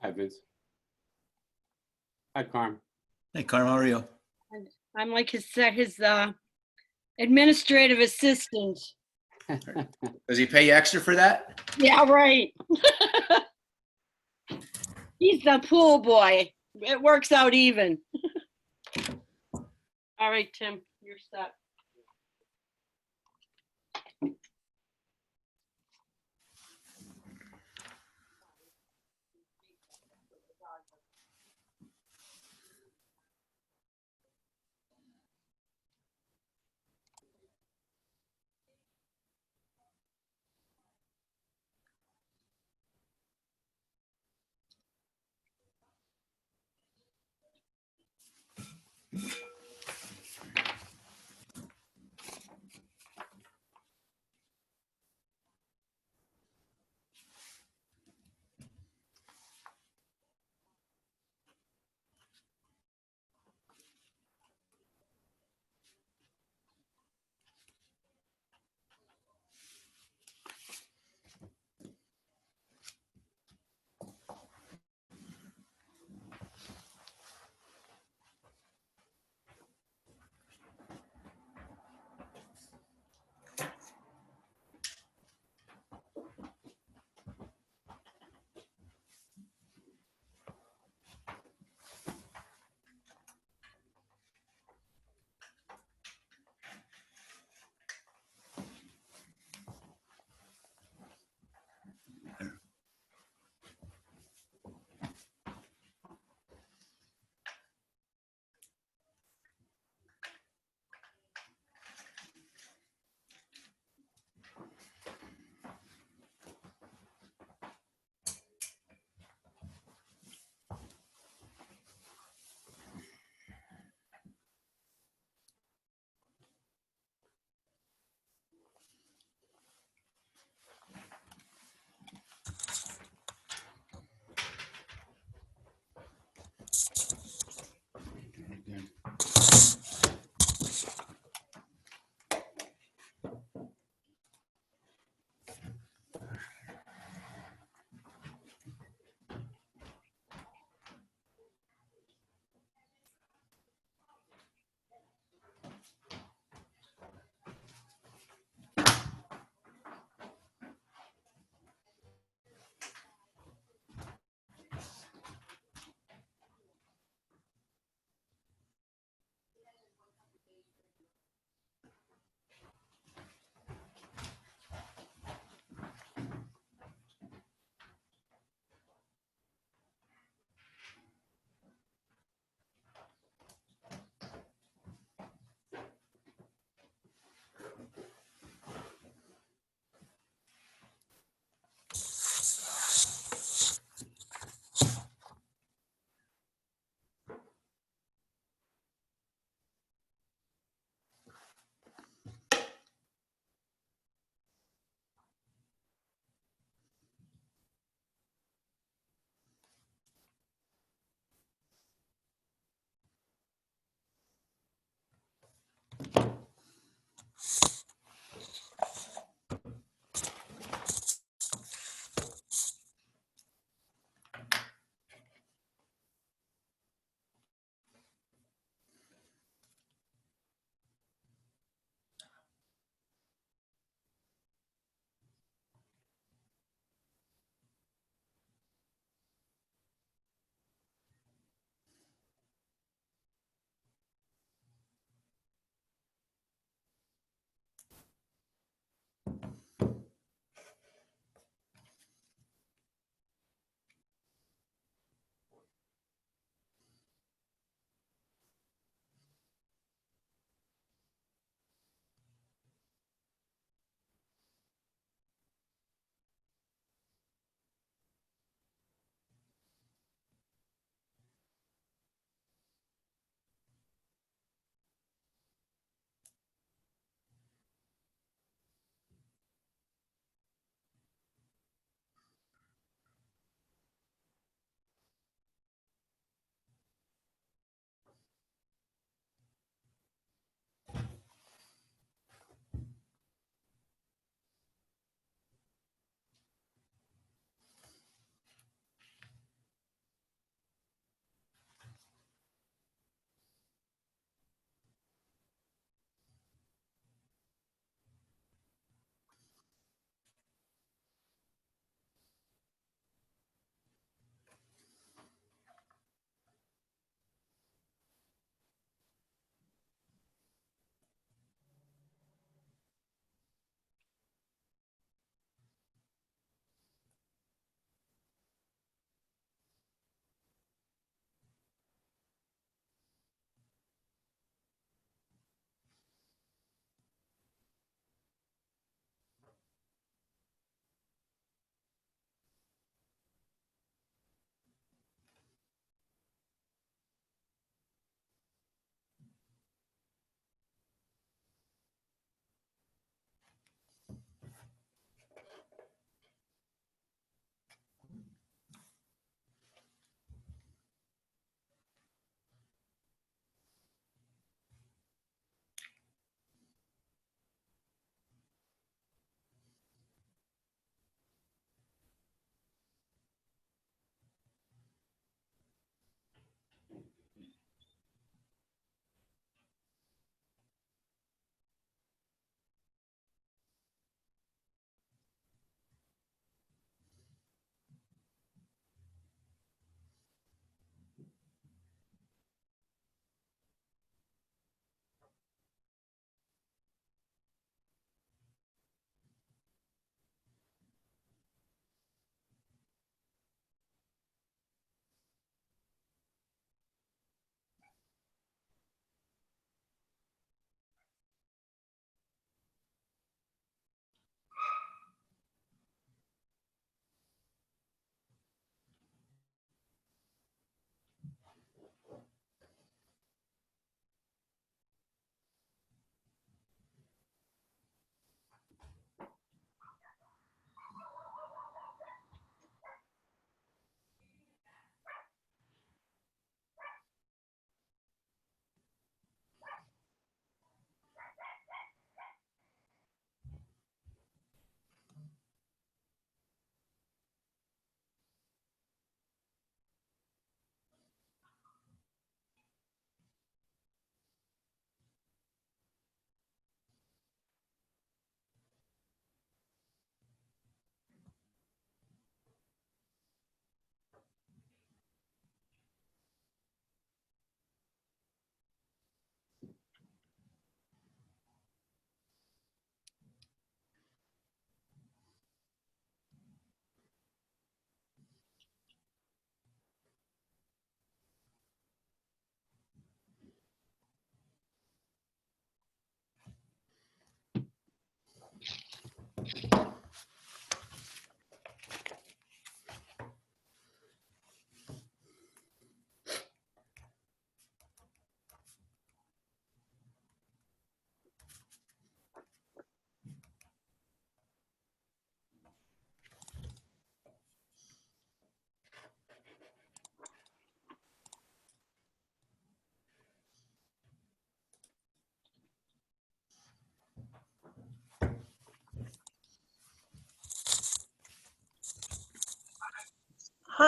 Hi, Vince. Hi, Carm. Hey, Carm, how are you? I'm like his administrative assistant. Does he pay you extra for that? Yeah, right. He's the pool boy. It works out even. All right, Tim, you're set.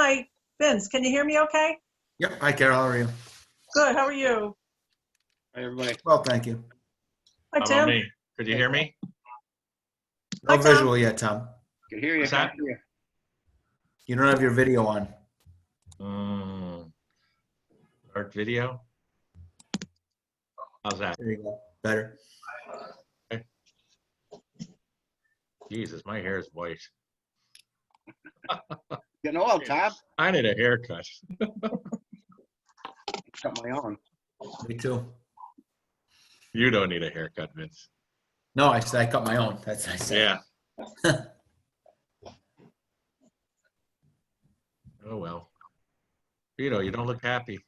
Hi, Vince, can you hear me okay? Yep. Hi, Carol. How are you? Good, how are you? Hi, everybody. Well, thank you. Hi, How about Tim. me? Could you hear me? No Hi, Tom. visual yet, Tom. Can hear you. What's that? Can't hear you. You don't have your video on. Art video? How's that? There you go. Better. Jesus, my hair is white. Getting old, Tom. I need a haircut. Got my own. Me too. You don't need a haircut, Vince. No, I said I cut my own. That's what I said. Yeah. Oh, well. Vito, you don't look happy.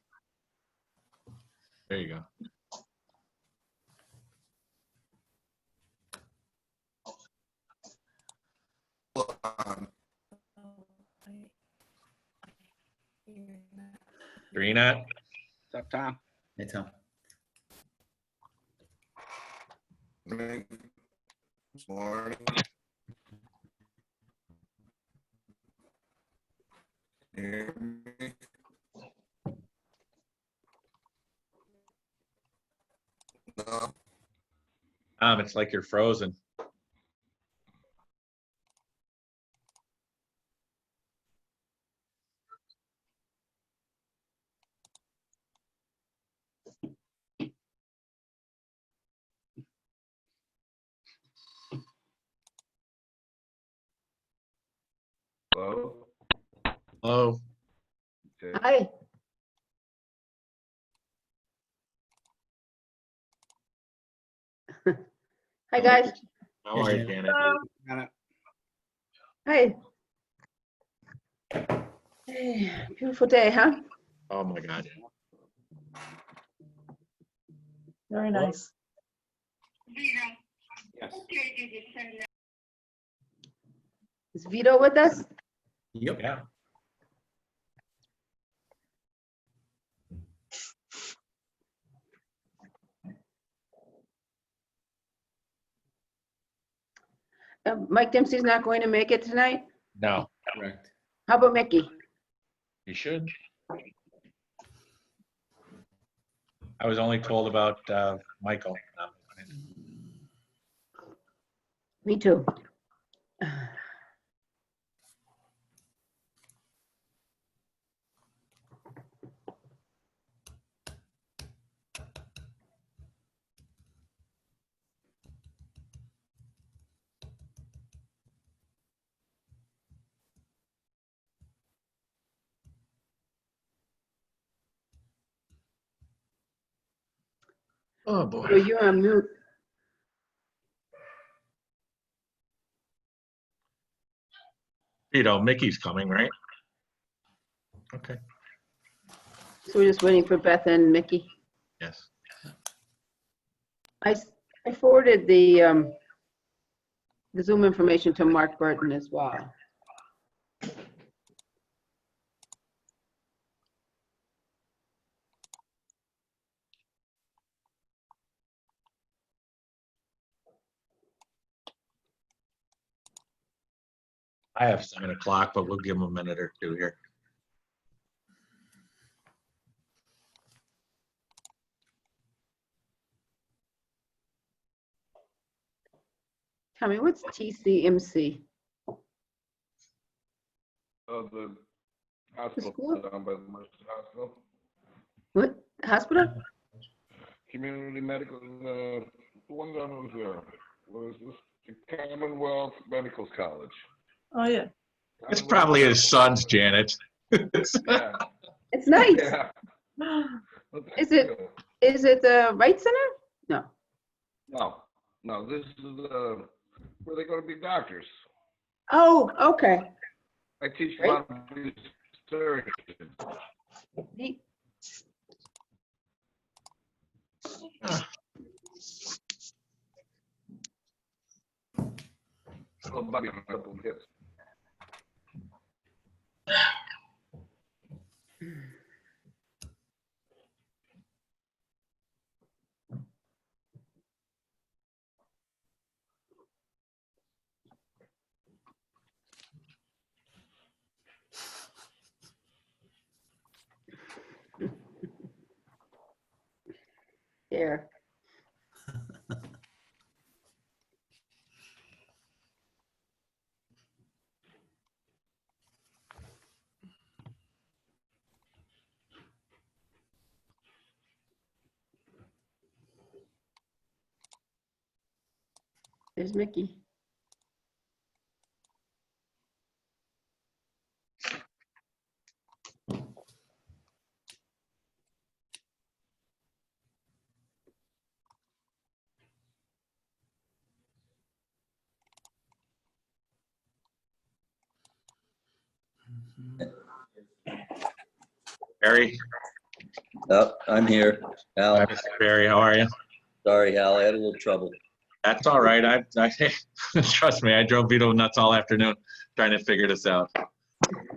There you go. Greenat? What's up, Tom? Hey, Tom. Morning. Hear me? No. It's like you're frozen. Hello? Oh, Okay. Hi. Hi, guys. how are you, Hey, Janet? Got it. Hi. Hey, beautiful day, huh? Oh, my God. Very nice. Yes. Is Vito with us? Yep. Yeah. Mike Dempsey's not going to make it tonight? No, Correct. How about Mickey? you should. I was only told about Michael. Me too. Oh, So boy. you're on mute. Vito, Mickey's coming, right? Okay. So we're just waiting for Beth and Mickey. Yes. I forwarded the Zoom information to Mark Burton as well. I have 7 o'clock, but we'll give him a minute or two here. Tell me, what's TCMC? The hospital school? down by the Mercy Hospital. What, hospital? Community medical, the one down over there. What is this? The Commonwealth Medical College. Oh, yeah. It's probably his son's, Janet. Yeah. It's nice. Yeah. Well, thank Is it- you. Is it the Right Center? No. No, this is where they're going to be doctors. Oh, okay. I teach a Right. lot of research. Neat. Somebody on a couple of hits. care. There's Mickey. Barry? Oh, I'm here. Al, Hi, Mr. Barry, how are you? sorry, Al, I had a little trouble. That's all right. I trust me, I drove Vito nuts all afternoon trying to figure this out.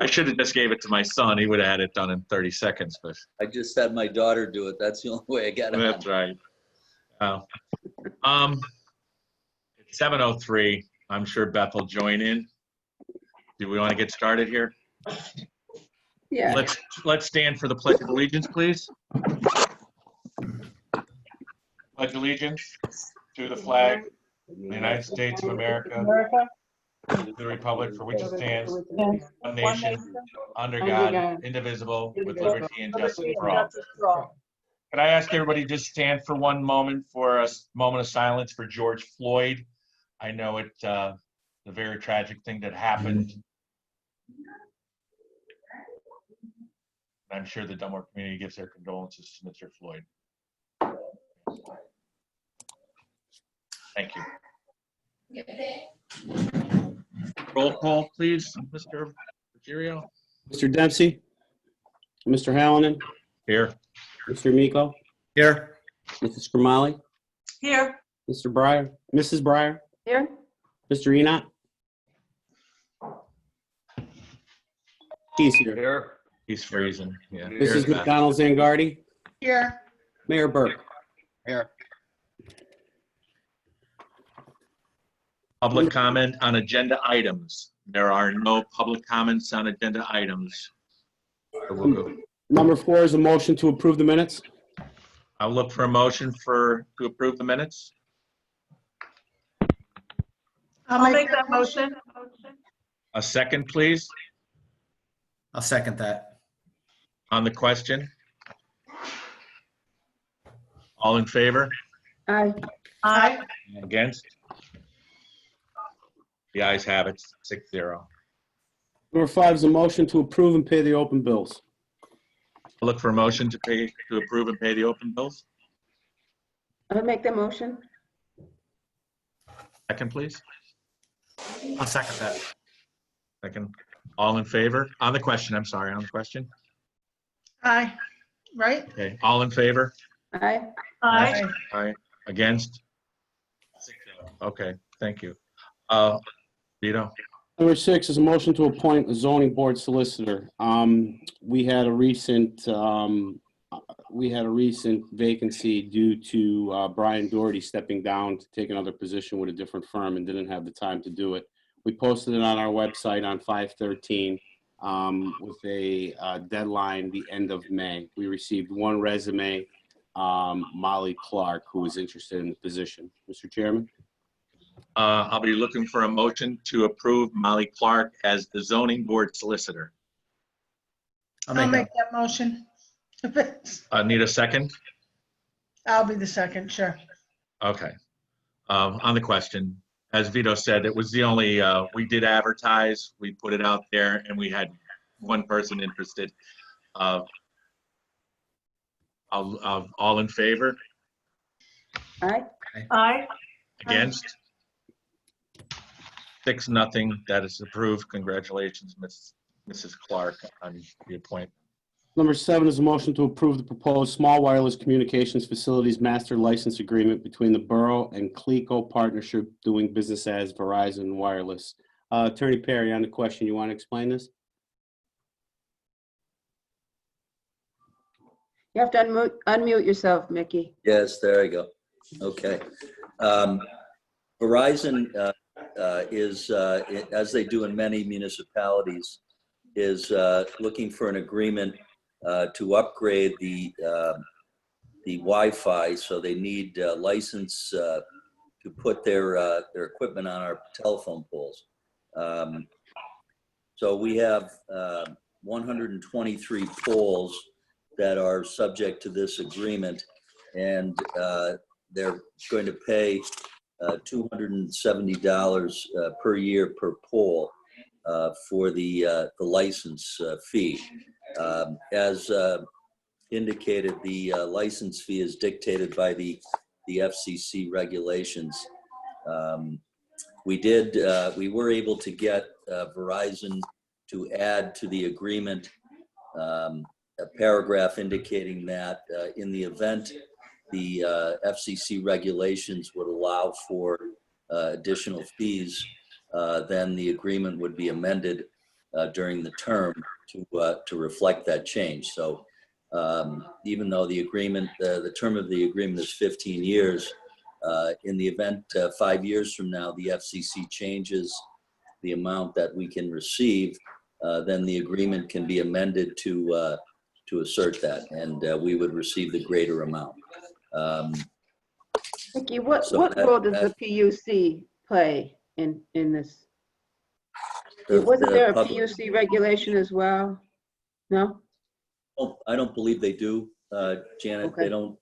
I should have just gave it to my son. He would have had it done in 30 seconds, but I just had my daughter do it. That's the only way I got it. that's right. It's 7:03. I'm sure Beth will join in. Do we want to get started here? Yeah. Let's stand for the Pledge of Allegiance, please. Pledge allegiance to the flag of the United States of America, to the republic for which it stands, one nation, under God, indivisible, with liberty and justice for all. Could I ask everybody to just stand for one moment for a moment of silence for George Floyd? I know it's a very tragic thing that happened. I'm sure the Dunmore community gives their condolences to Mr. Floyd. Thank you. Roll call, please, Mr. Ruggiero. Mr. Dempsey, Mr. Hallinan, Here. Mr. Miko, Here. Mrs. Skrmali, Here. Mr. Breyer, Mrs. Breyer, Here? Mr. Enoch. He's here. Here. He's freezing. Yeah. Mrs. Mrs. Here's Beth. McDonald Zangardi, Here. Mayor Burke. Here. Public comment on agenda items. There are no public comments on agenda items. We'll go. Number 4 is a motion to approve the minutes. I'll look for a motion to approve the minutes. I'll make that motion. A second, please, I'll second that. on the question. All in favor? Aye. Aye. Against? The ayes have it, 6-0. Number 5 is a motion to approve and pay the open bills. I'll look for a motion to approve and pay the open bills. I'll make the motion. Second, please. I'll second that. Second. All in favor? On the question, I'm sorry, on the question. Aye. Right? Okay, all in favor? Aye. Aye. Aye. Against? 6-0. Okay, thank you. Vito? Number 6 is a motion to appoint a zoning board solicitor. We had a recent vacancy due to Brian Doherty stepping down to take another position with a different firm and didn't have the time to do it. We posted it on our website on 5/13 with a deadline the end of May. We received 1 resume, Molly Clark, who was interested in the position. Mr. Chairman? I'll be looking for a motion to approve Molly Clark as the zoning board solicitor. I'll I'll make make that motion. Need a second? I'll be the second, sure. Okay. On the question, as Vito said, it was the only, we did advertise, we put it out there, and we had 1 person interested. All in favor? Aye. Aye. Against? 6-0. That is approved. Congratulations, Mrs. Clark, on the appointment. Number 7 is a motion to approve the proposed small wireless communications facilities master license agreement between the Borough and Cliquot Partnership doing business as Verizon Wireless. Attorney Perry, on the question, you want to explain this? You have to unmute yourself, Mickey. Yes, there I go. Okay. Verizon is, as they do in many municipalities, is looking for an agreement to upgrade the the Wi-Fi, so they need a license to put their equipment on our telephone poles. So we have 123 poles that are subject to this agreement, and they're going to pay $270 per year per pole for the license fee. As indicated, the license fee is dictated by the FCC regulations. We were able to get Verizon to add to the agreement a paragraph indicating that in the event the FCC regulations would allow for additional fees, then the agreement would be amended during the term to reflect that change. So even though the agreement, the term of the agreement is 15 years, in the event 5 years from now the FCC changes the amount that we can receive, then the agreement can be amended to assert that, and we would receive the greater amount. Vicky, what So role does the PUC play in this? Wasn't there a PUC regulation as well? No? I don't believe they do, Janet. Okay. They don't.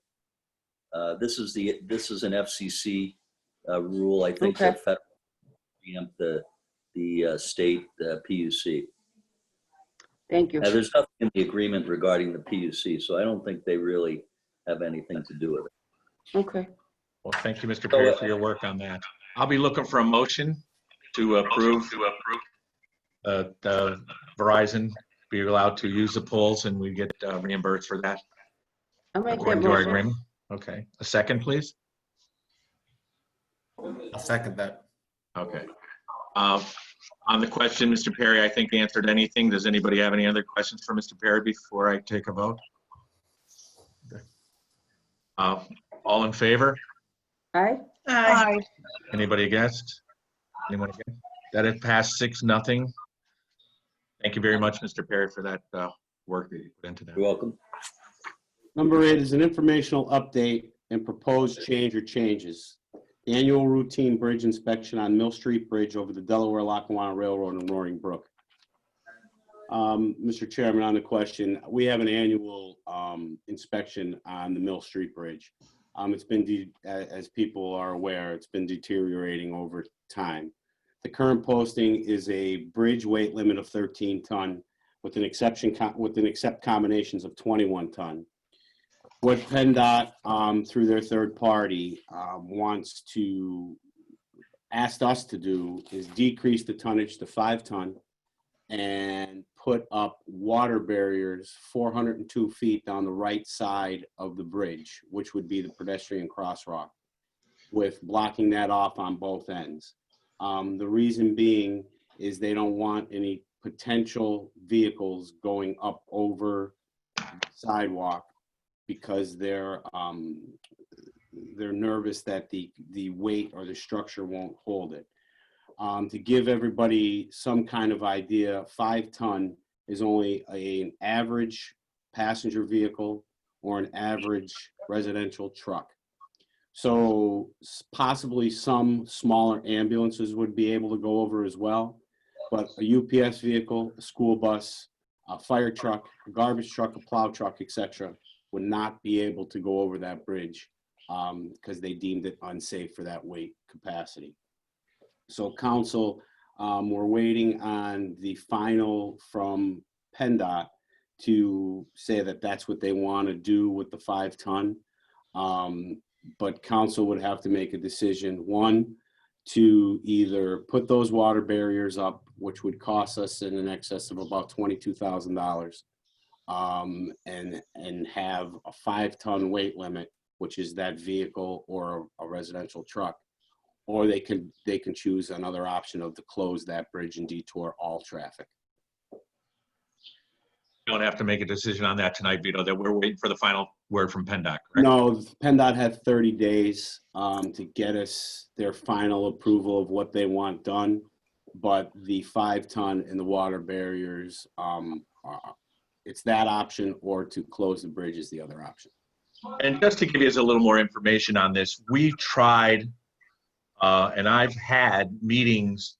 This is an FCC rule. I think Okay. that federal preempt the state PUC. Thank you. There's nothing in the agreement regarding the PUC, so I don't think they really have anything to do with it. Okay. Well, thank you, Mr. Perry, for your work on that. I'll be looking for a motion to approve the Verizon be allowed to use the poles and we get reimbursed for that I'll make that according to our motion. agreement. Okay, a second, please. I'll second that. Okay. On the question, Mr. Perry, I think answered anything. Does anybody have any other questions for Mr. Perry before I take a vote? All in favor? Aye. Aye. Anybody against? Anyone against? That it passed 6-0. Thank you very much, Mr. Perry, for that work that you put into that. You're welcome. Number 8 is an informational update and proposed change or changes. The annual routine bridge inspection on Mill Street Bridge over the Delaware Lackawanna Railroad in Roaring Brook. Mr. Chairman, on the question, we have an annual inspection on the Mill Street Bridge. It's been, as people are aware, it's been deteriorating over time. The current posting is a bridge weight limit of 13 ton with an accept combinations of 21 ton. What PennDOT, through their third party, wants to ask us to do is decrease the tonnage to 5 ton and put up water barriers 402 feet down the right side of the bridge, which would be the pedestrian crosswalk, with blocking that off on both ends. The reason being is they don't want any potential vehicles going up over the sidewalk because they're nervous that the weight or the structure won't hold it. To give everybody some kind of idea, 5 ton is only an average passenger vehicle or an average residential truck. So possibly some smaller ambulances would be able to go over as well, but a UPS vehicle, a school bus, a fire truck, a garbage truck, a plow truck, etc., would not be able to go over that bridge because they deemed it unsafe for that weight capacity. So council, we're waiting on the final from PennDOT to say that that's what they want to do with the 5 ton. But council would have to make a decision, one, to either put those water barriers up, which would cost us in an excess of about $22,000, and have a 5 ton weight limit, which is that vehicle or a residential truck, or they can choose another option of to close that bridge and detour all traffic. We don't have to make a decision on that tonight, Vito, that we're waiting for the final word from PennDOT, correct? No, PennDOT had 30 days to get us their final approval of what they want done, but the 5 ton and the water barriers, it's that option, or to close the bridge is the other option. And just to give you a little more information on this, we tried, and I've had meetings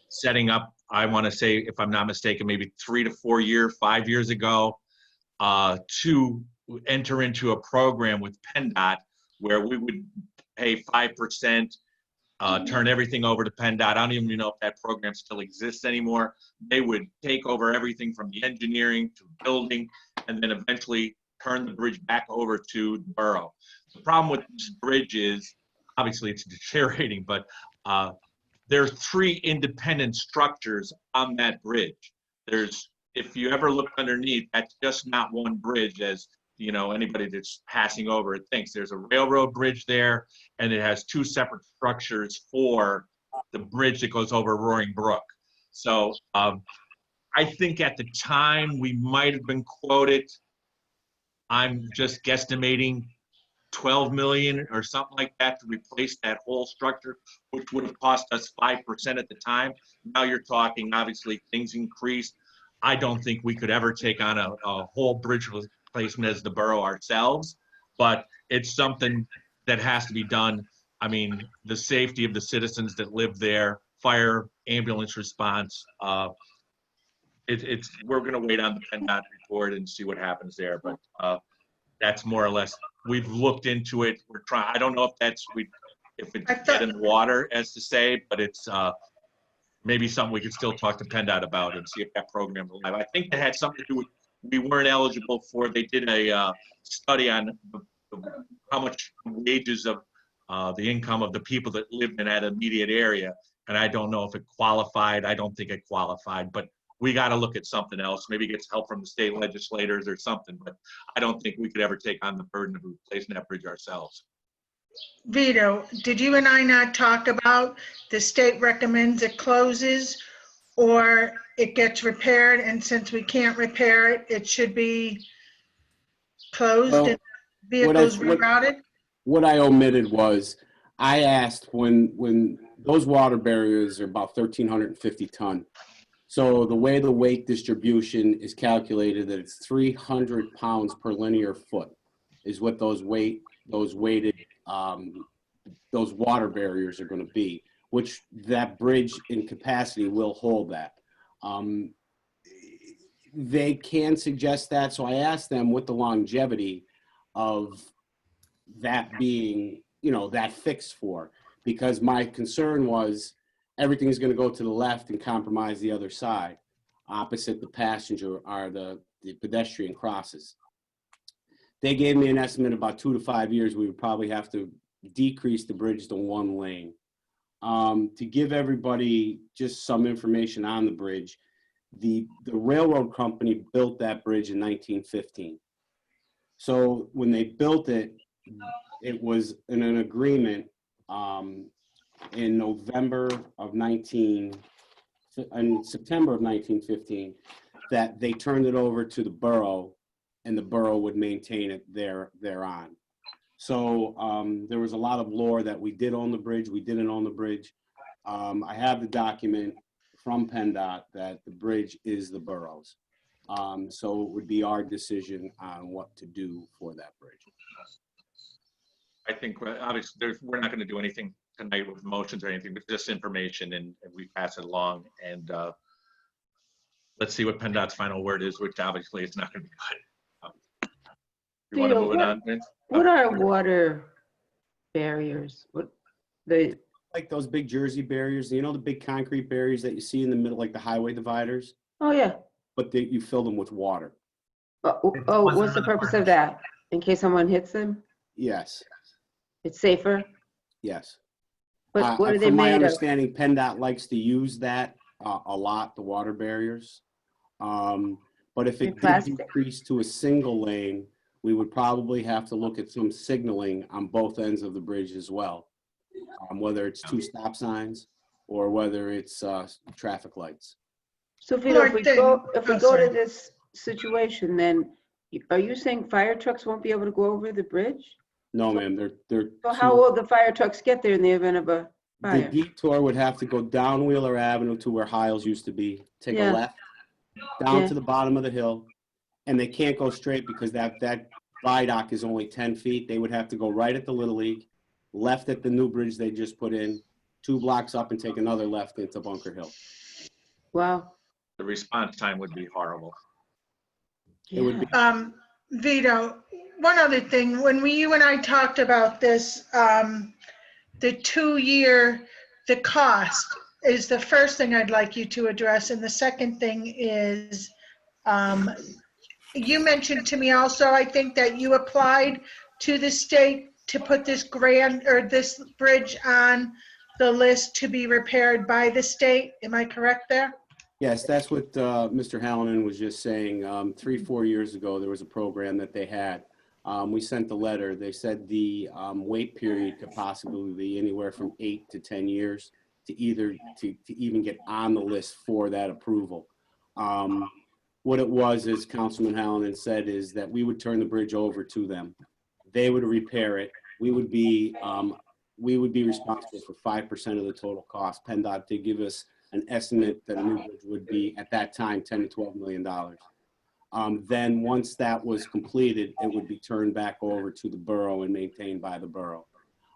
setting up, I want to say, if I'm not mistaken, maybe 3 to 4 years, 5 years ago, to enter into a program with PennDOT where we would pay 5%, turn everything over to PennDOT. I don't even know if that program still exists anymore. They would take over everything from the engineering to building, and then eventually turn the bridge back over to the borough. The problem with this bridge is, obviously it's deteriorating, but there are 3 independent structures on that bridge. There's, if you ever look underneath, that's just not one bridge, as you know, anybody that's passing over it thinks. There's a railroad bridge there, and it has 2 separate structures for the bridge that goes over Roaring Brook. So I think at the time we might have been quoted, I'm just guesstimating 12 million or something like that to replace that whole structure, which would have cost us 5% at the time. Now you're talking, obviously things increased. I don't think we could ever take on a whole bridge replacement as the borough ourselves, but it's something that has to be done. I mean, the safety of the citizens that live there, fire, ambulance response, we're gonna wait on the PennDOT report and see what happens there, but that's more or less, we've looked into it. We're trying, I don't know if that's, if it's dead in the water, as to say, but it's maybe something we could still talk to PennDOT about and see if that program is alive. I think it had something to do with, we weren't eligible for, they did a study on how much wages of the income of the people that lived in that immediate area. And I don't know if it qualified. I don't think it qualified, but we got to look at something else. Maybe get help from the state legislators or something, but I don't think we could ever take on the burden of replacing that bridge ourselves. Vito, did you and I not talk about the state recommends it closes or it gets repaired, and since we can't repair it, it should be closed Well, and vehicles what rerouted? What I omitted was, I asked when those water barriers are about 1,350 ton. So the way the weight distribution is calculated, that it's 300 pounds per linear foot is what those weighted, those water barriers are going to be, which that bridge in capacity will hold that. They can suggest that. So I asked them what the longevity of that being, you know, that fixed for, because my concern was everything's going to go to the left and compromise the other side, opposite the passenger or the pedestrian crosses. They gave me an estimate about 2 to 5 years. We would probably have to decrease the bridge to 1 lane. To give everybody just some information on the bridge, the railroad company built that bridge in 1915. So when they built it, it was in an agreement in September of 1915, that they turned it over to the borough, and the borough would maintain it thereon. So there was a lot of lore that we did own the bridge, we didn't own the bridge. I have the document from PennDOT that the bridge is the borough's. So it would be our decision on what to do for that bridge. I think obviously we're not going to do anything tonight with motions or anything, but just information, and we pass it along. And let's see what PennDOT's final word is, which obviously it's not going to be good. You want to move it on, Vince? What are water barriers? Like those big Jersey barriers, you know, the big concrete barriers that you see in the middle, like the highway dividers, Oh, yeah. but you fill them with water. Oh, what's the purpose of that? In case someone hits them? Yes, It's safer? yes. But what are they From my made of? understanding, PennDOT likes to use that a lot, the water barriers. But if it did Plastic. decrease to a single lane, we would probably have to look at some signaling on both ends of the bridge as well. Whether it's 2 stop signs or whether it's traffic lights. So Vito, if we go sorry. to this situation, then are you saying fire trucks won't be able to go over the bridge? No, ma'am, they're So how will the fire trucks get there in the event of a the fire? detour would have to go down Wheeler Avenue to where Hiles used to be, take Yeah. a left, down Yeah. to the bottom of the hill, and they can't go straight because that viaduct is only 10 feet. They would have to go right at the Little League, left at the new bridge they just put in, 2 blocks up and take another left into Bunker Hill. Wow. The response time would be horrible. It would be, Vito, one other thing, when you and I talked about this, the 2-year, the cost is the first thing I'd like you to address. And the second thing is, you mentioned to me also, I think that you applied to the state to put this grant or this bridge on the list to be repaired by the state. Am I correct there? yes, that's what Mr. Hallinan was just saying. 3-4 years ago, there was a program that they had. We sent the letter. They said the wait period could possibly be anywhere from 8 to 10 years to even get on the list for that approval. What it was, as Councilman Hallinan said, is that we would turn the bridge over to them. They would repair it. We would be responsible for 5% of the total cost. PennDOT did give us an estimate that a new bridge would be at that time $10 to $12 million. Then once that was completed, it would be turned back over to the borough and maintained by the borough.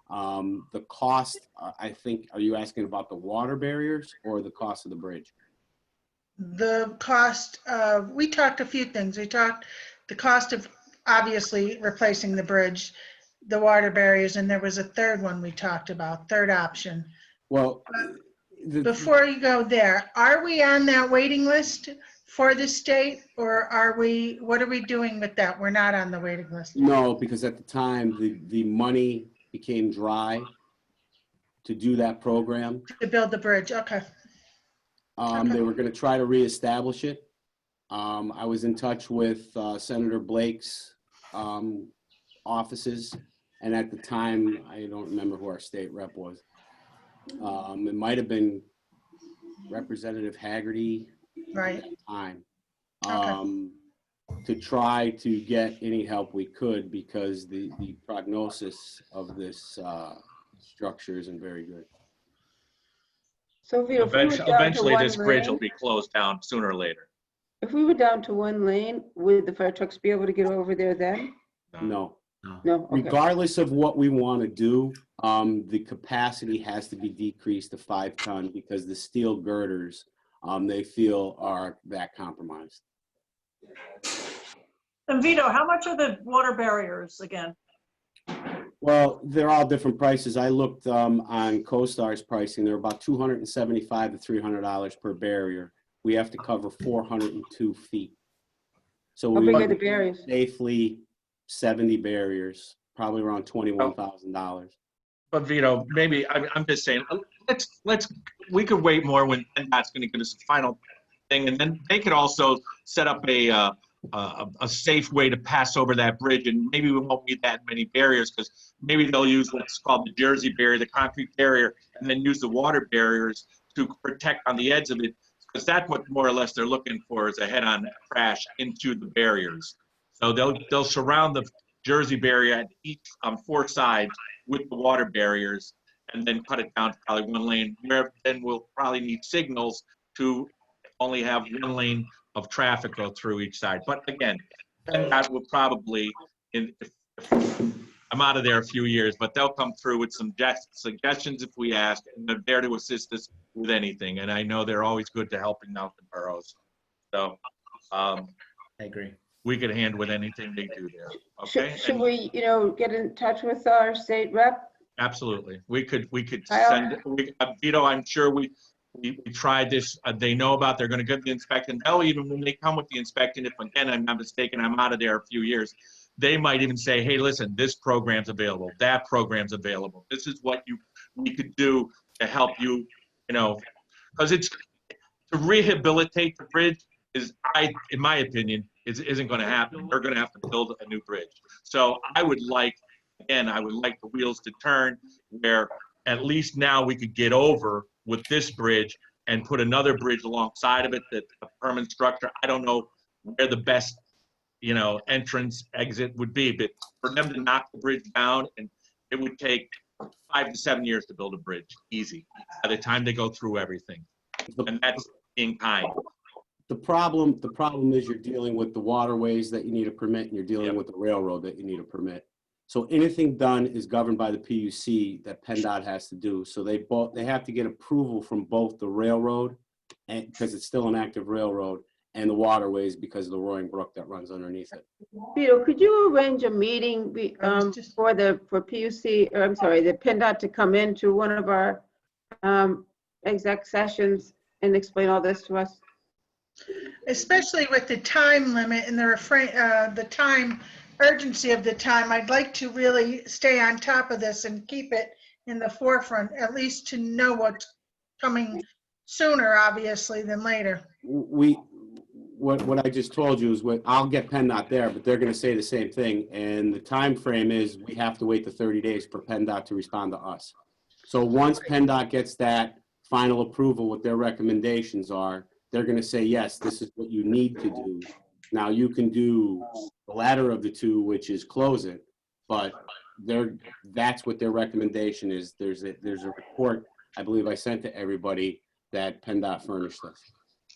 The cost, I think, are you asking about the water barriers or the cost of the bridge? The cost of, we talked a few things. We talked the cost of obviously replacing the bridge, the water barriers, and there was a third one we talked about, third option. Well, Before you go there, are we on that waiting list for the state, or are we, what are we doing with that? We're not on the waiting list. no, because at the time, the money became dry to do that program. To build the bridge, okay. They were going to try to reestablish it. I was in touch with Senator Blake's offices, and at the time, I don't remember who our state rep was. It might have been Representative Haggerty Right. at the time. Okay. To try to get any help we could, because the prognosis of this structure isn't very good. So Vito, if we were down to Eventually, one this bridge will lane, be closed down sooner or later. if we were down to 1 lane, would the fire trucks be able to get over there then? No. No, okay. Regardless of what we want to do, the capacity has to be decreased to 5 ton because the steel girders, they feel are that compromised. And Vito, how much are the water barriers again? Well, they're all different prices. I looked on CoStar's pricing. They're about $275 to $300 per barrier. We have to cover 402 feet. So How we big are would the barriers? safely 70 barriers, probably around $21,000. But Vito, maybe, I'm just saying, we could wait more when PennDOT's going to give us a final thing, and then they could also set up a safe way to pass over that bridge, and maybe we won't need that many barriers, because maybe they'll use what's called the Jersey barrier, the concrete barrier, and then use the water barriers to protect on the edge of it, because that's what more or less they're looking for, is a head-on crash into the barriers. So they'll surround the Jersey barrier at each on 4 sides with the water barriers, and then cut it down to probably 1 lane. Where then we'll probably need signals to only have 1 lane of traffic go through each side. But again, that will probably, if I'm out of there a few years, but they'll come through with some suggestions if we ask, and they're there to assist us with anything. And I know they're always good to helping out the boroughs. So I agree. we could hand with anything they do there. Okay. Should we, get in touch with our state rep? Absolutely. We could Kyle? send, Vito, I'm sure we tried this. They know about, they're going to get the inspection. They'll even, when they come with the inspection, if again, I'm not mistaken, I'm out of there a few years, they might even say, hey, listen, this program's available. That program's available. This is what we could do to help you, because it's to rehabilitate the bridge is, in my opinion, isn't going to happen. They're going to have to build a new bridge. So I would like the wheels to turn, where at least now we could get over with this bridge and put another bridge alongside of it, that a permanent structure. I don't know where the best, entrance exit would be, but for them to knock the bridge down, and it would take 5 to 7 years to build a bridge, easy, by the time they go through everything. And that's being kind. The problem is you're dealing with the waterways that you need a permit, and you're dealing Yep. with the railroad that you need a permit. So anything done is governed by the PUC that PennDOT has to do. So they have to get approval from both the railroad, and because it's still an active railroad, and the waterways because of the Roaring Brook that runs underneath it. Vito, could you arrange a meeting for PUC, or I'm sorry, the PennDOT to come into one of our exec sessions and explain all this to us? Especially with the time limit and the time urgency of the time, I'd like to really stay on top of this and keep it in the forefront, at least to know what's coming sooner, obviously, than later. What I just told you is I'll get PennDOT there, but they're going to say the same thing. And the time frame is we have to wait the 30 days for PennDOT to respond to us. So once PennDOT gets that final approval, what their recommendations are, they're going to say, yes, this is what you need to do. Now you can do the latter of the two, which is close it, but that's what their recommendation is. There's a report, I believe I sent to everybody, that PennDOT furnished us.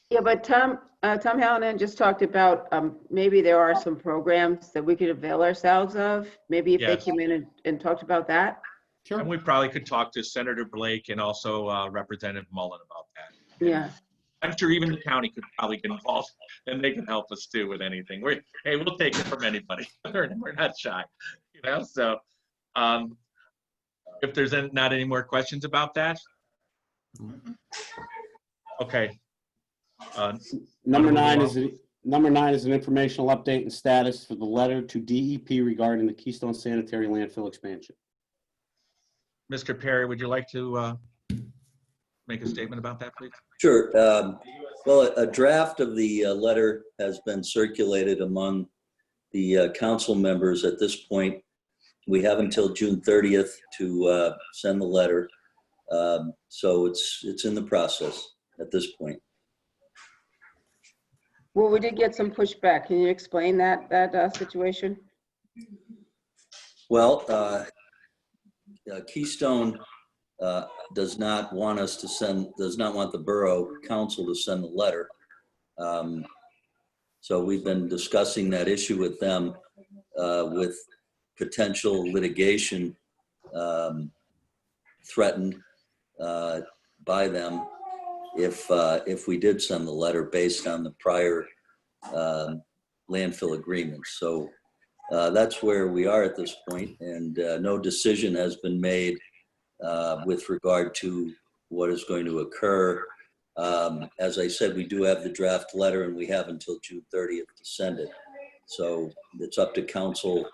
Yeah, but Tom Hallinan just talked about maybe there are some programs that we could avail ourselves of. Maybe if they Yes. came in and talked about that. Sure. And we probably could talk to Senator Blake and also Representative Mullen about that. Yeah. I'm sure even the county could probably get involved, and they can help us too with anything. Hey, we'll take it from anybody. We're not shy, you know. So, if there's not any more questions about that, okay. Number nine is an informational update and status for the letter to DEP regarding the Keystone Sanitary Landfill Expansion. Mr. Perry, would you like to make a statement about that, please? Sure. Well, a draft of the letter has been circulated among the council members at this point. We have until June 30th to send the letter. So it's in the process at this point. Well, we did get some pushback. Can you explain that situation? Well, Keystone does not want the Borough Council to send the letter. So we've been discussing that issue with them, with potential litigation threatened by them if we did send the letter based on the prior landfill agreements. So that's where we are at this point, and no decision has been made with regard to what is going to occur. As I said, we do have the draft letter, and we have until June 30th to send it. So it's up to council.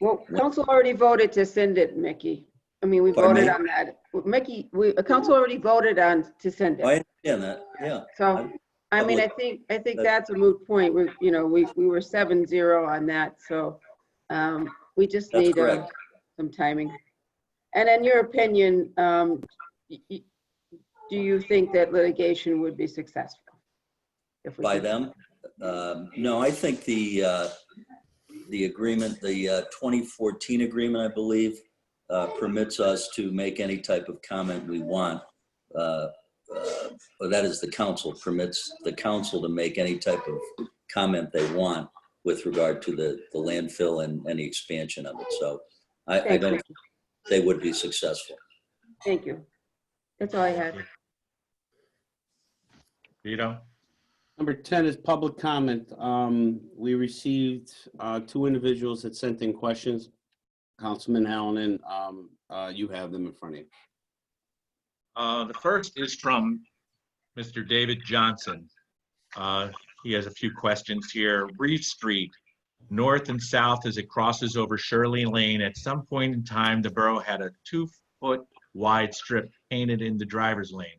Well, council already voted to send it, Mickey. I mean, we Pardon voted me? on that. Mickey, council already voted on to send I it. understand that, yeah. So, I mean, I think that's a moot point. We were 7-0 on that. So, we just That's need correct. some timing. And in your opinion, do you think that litigation would be successful? If we By could- them? No, I think the agreement, the 2014 agreement, I believe, permits us to make any type of comment we want. Or that is, the council permits the council to make any type of comment they want with regard to the landfill and any expansion of it. So I Thank don't you. think they would be successful. Thank you. That's all I had. Vito? Number 10 is public comment. We received 2 individuals that sent in questions. Councilman Hallinan, you have them in front of you. The first is from Mr. David Johnson. He has a few questions here. Reeve Street, north and south as it crosses over Shirley Lane. At some point in time, the borough had a 2-foot wide strip painted in the driver's lane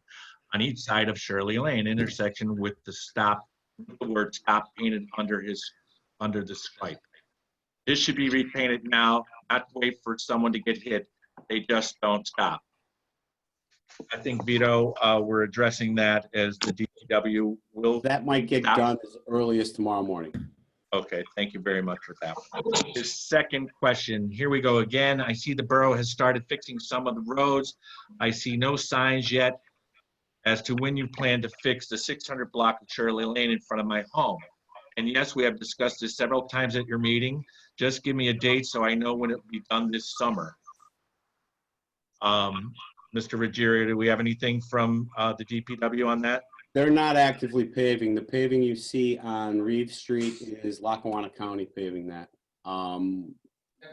on each side of Shirley Lane intersection with the word stop painted under the stripe. This should be repainted now, not wait for someone to get hit. They just don't stop. I think, Vito, we're addressing that as the DPW will. That might get Stop. done as early as tomorrow morning. Okay, thank you very much for that. His second question, here we go again. I see the borough has started fixing some of the roads. I see no signs yet as to when you plan to fix the 600 block of Shirley Lane in front of my home. And yes, we have discussed this several times at your meeting. Just give me a date so I know when it will be done this summer. Mr. Ruggiero, do we have anything from the DPW on that? They're not actively paving. The paving you see on Reeve Street is Lackawanna County paving that.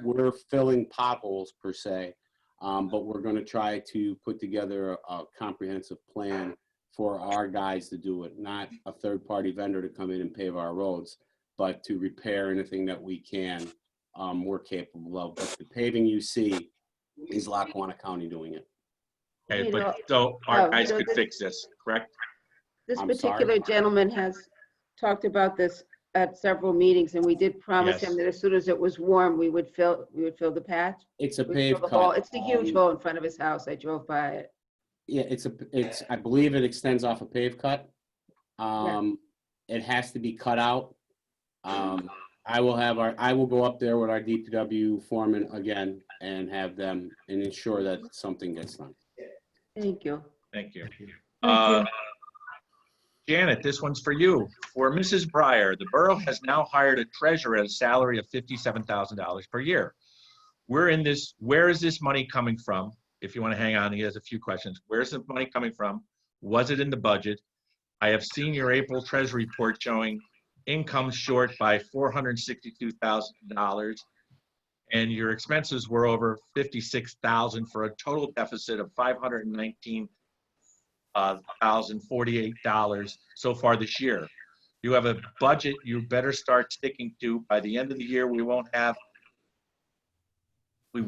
We're filling potholes per se, but we're going to try to put together a comprehensive plan for our guys to do it, not a third-party vendor to come in and pave our roads, but to repair anything that we can, we're capable of. But the paving you see is Lackawanna County doing it. Okay, but so our guys could fix this, correct? This I'm particular sorry? gentleman has talked about this at several meetings, and we did promise Yes. him that as soon as it was warm, we would fill the patch. It's a We'd fill paved the hole. cut. It's the huge hole in front of his house. I drove by it. Yeah, I believe it extends off a pave cut. It has to be cut out. I will go up there with our DPW foreman again and have them and ensure that something gets done. Thank you. Thank you. Thank you. Janet, this one's for you. For Mrs. Breyer, the borough has now hired a treasurer at a salary of $57,000 per year. Where is this money coming from? If you want to hang on, he has a few questions. Where's the money coming from? Was it in the budget? I have seen your April treasury report showing income short by $462,000, and your expenses were over $56,000 for a total deficit of $519,048 so far this year. You have a budget you better start sticking to. By the end of the year, we won't have a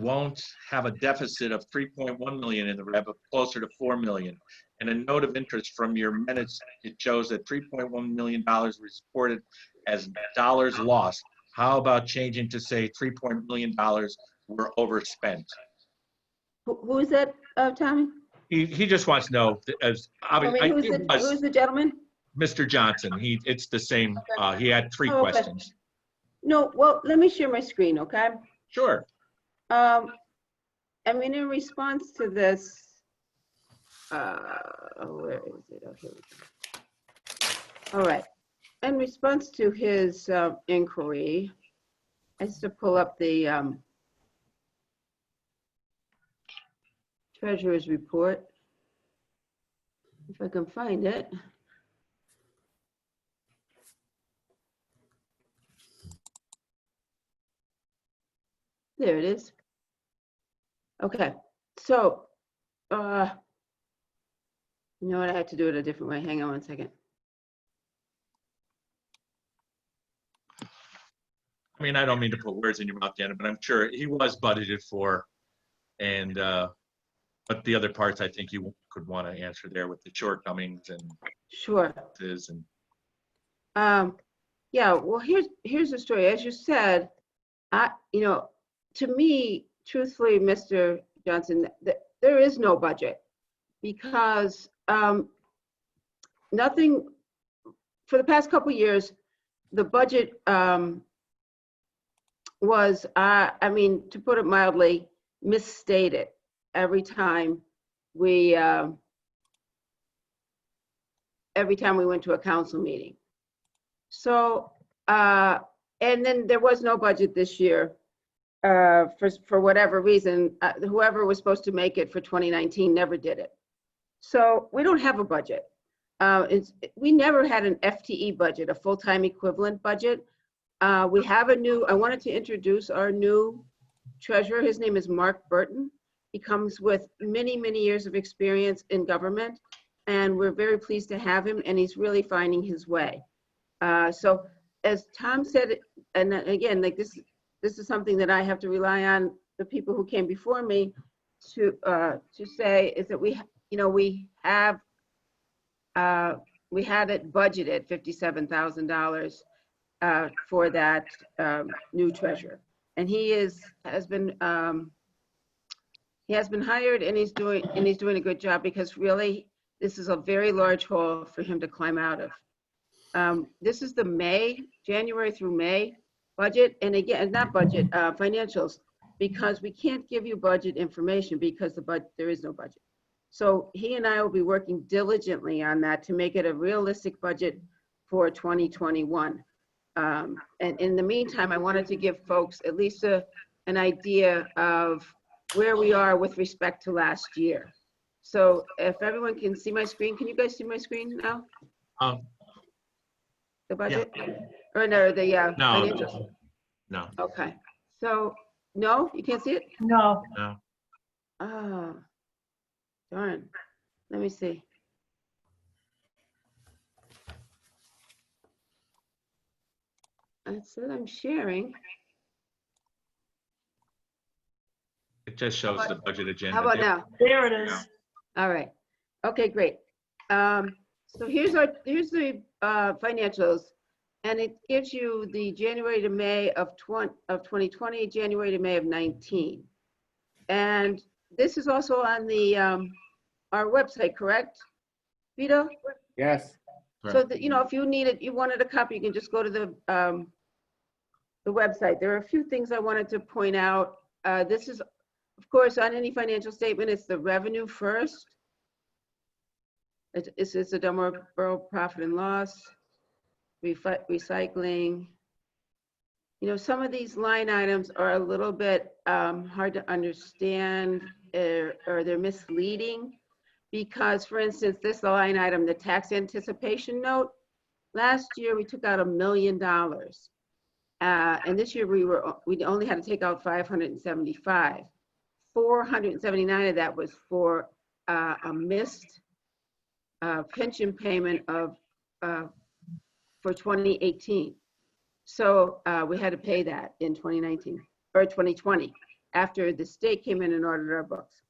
deficit of 3.1 million in the rev, but closer to 4 million. And a note of interest from your minutes, it shows that $3.1 million was reported as dollars lost. How about changing to say $3 million were overspent? Who is that, Tommy? He just wants to know, as Who's the gentleman? Mr. Johnson. It's the same. He had three Oh, okay. questions. No, well, let me share my screen, okay? Sure. I mean, in response to this, where is it? Okay. All right. In response to his inquiry, I used to pull up the treasurer's report, if I can find it. There it is. Okay, so, you know what, I have to do it a different way. Hang on one second. I mean, I don't mean to put words in your mouth, Janet, but I'm sure he was budgeted for. And, but the other parts, I think you could want to answer there with the shortcomings and. Sure. And. Yeah, well, here's the story. As you said, to me, truthfully, Mr. Johnson, there is no budget because nothing, for the past couple of years, the budget was, I mean, to put it mildly, misstated every time we went to a council meeting. So, and then there was no budget this year. For whatever reason, whoever was supposed to make it for 2019 never did it. So we don't have a budget. We never had an FTE budget, a full-time equivalent budget. We have I wanted to introduce our new treasurer. His name is Mark Burton. He comes with many, many years of experience in government, and we're very pleased to have him, and he's really finding his way. So as Tom said, and again, like this is something that I have to rely on the people who came before me to say is that we had it budgeted $57,000 for that new treasurer, and he has been hired, and he's doing a good job, because really this is a very large hole for him to climb out of. This is the January through May budget, and again, not budget, financials, because we can't give you budget information because there is no budget. So he and I will be working diligently on that to make it a realistic budget for 2021. And in the meantime, I wanted to give folks at least an idea of where we are with respect to last year. So if everyone can see my screen, can you guys see my screen now? The budget? Or no, the financials? No. Okay. So, no, you can't see it? No. No. Oh, darn. Let me see. It said I'm sharing. It just shows the budget agenda. How about now? There it is. All right. Okay, great. So here's the financials, and it gives you the January to May of 2020, January to May of 19. And this is also on the our website, correct, Vito? Yes. So that, if you wanted a copy, you can just go to the website. There are a few things I wanted to point out. This is, of course, on any financial statement, it's the revenue first. It's the Dunmore Borough profit and loss, recycling. Some of these line items are a little bit hard to understand, or they're misleading, because, for instance, this line item, the tax anticipation note, last year we took out $1 million. And this year we only had to take out 575. 479 of that was for a missed pension payment for 2018. So we had to pay that in 2019 or 2020 after the state came in and ordered our books.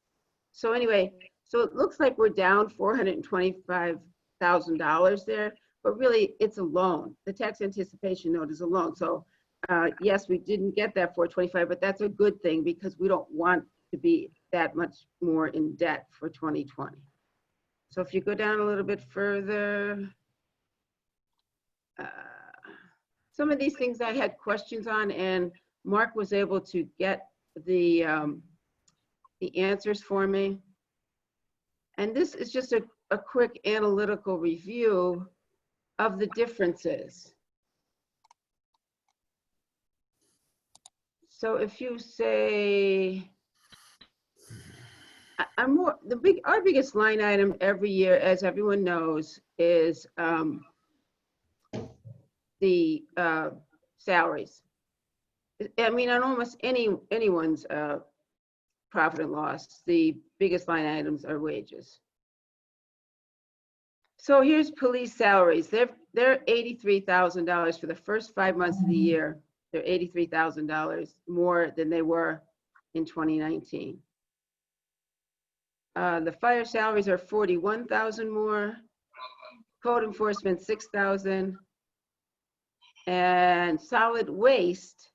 So anyway, so it looks like we're down $425,000 there, but really it's a loan. The tax anticipation note is a loan. So yes, we didn't get that 425, but that's a good thing because we don't want to be that much more in debt for 2020. So if you go down a little bit further, some of these things I had questions on, and Mark was able to get the answers for me. And this is just a quick analytical review of the differences. So if you say, our biggest line item every year, as everyone knows, is the salaries. I mean, on almost anyone's profit and loss, the biggest line items are wages. So here's police salaries. They're $83,000 for the first 5 months of the year. They're $83,000 more than they were in 2019. The fire salaries are $41,000 more. Code enforcement, $6,000. And solid waste,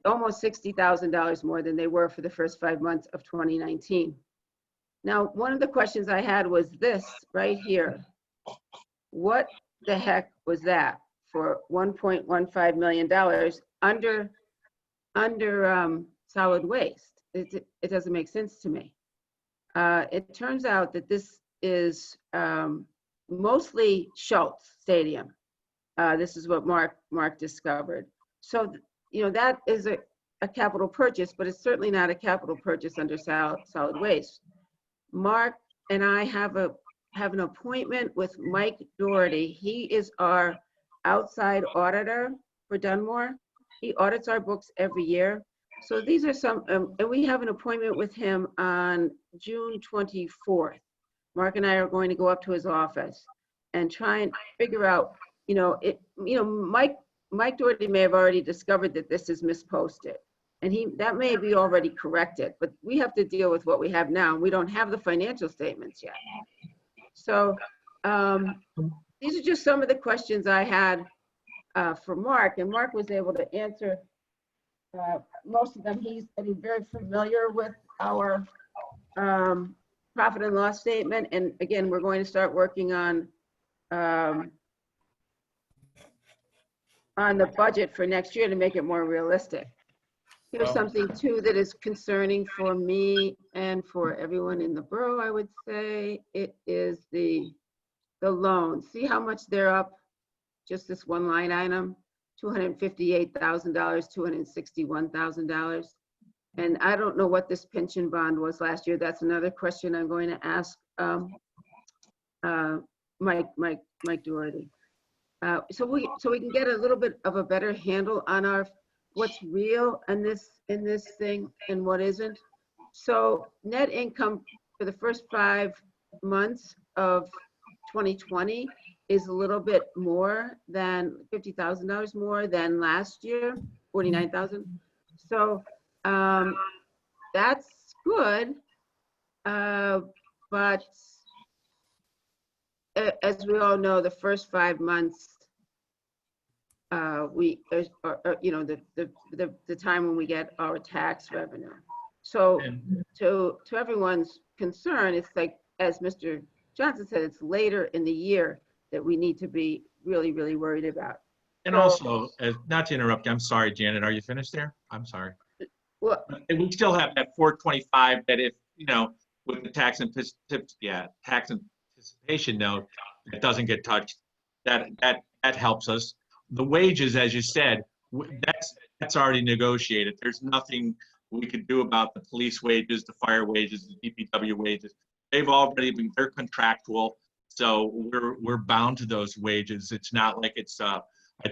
almost $60,000 more than they were for the first 5 months of 2019. Now, one of the questions I had was this right here. What the heck was that for $1.15 million under solid waste? It doesn't make sense to me. It turns out that this is mostly Schultz Stadium. This is what Mark discovered. So, that is a capital purchase, but it's certainly not a capital purchase under solid waste. Mark and I have an appointment with Mike Doherty. He is our outside auditor for Dunmore. He audits our books every year. So these are some, and we have an appointment with him on June 24th. Mark and I are going to go up to his office and try and figure out, Mike Doherty may have already discovered that this is misposted, and that may be already corrected, but we have to deal with what we have now. We don't have the financial statements yet. So these are just some of the questions I had for Mark, and Mark was able to answer most of them. He's very familiar with our profit and loss statement, and again, we're going to start working on the budget for next year to make it more realistic. Here's Well- something too that is concerning for me and for everyone in the borough, I would say. It is the loans. See how much they're up? Just this one line item, $258,000, $261,000. And I don't know what this pension bond was last year. That's another question I'm going to ask Mike Doherty. So we can get a little bit of a better handle on what's real in this thing and what isn't. So net income for the first 5 months of 2020 is a little bit more than $50,000 more than last year, 49,000. So that's good, but as we all know, the first 5 months, the time when we get our tax revenue. So to everyone's concern, it's like, as Mr. Johnson said, it's later in the year that we need to be really, really worried about. And So- also, not to interrupt, I'm sorry, Janet, are you finished there? I'm sorry. Well, And we still have that 425 that if, with the tax anticipation note, that doesn't get touched, that helps us. The wages, as you said, that's already negotiated. There's nothing we could do about the police wages, the fire wages, the DPW wages. They've already been, they're contractual. So we're bound to those wages. It's not like it's, I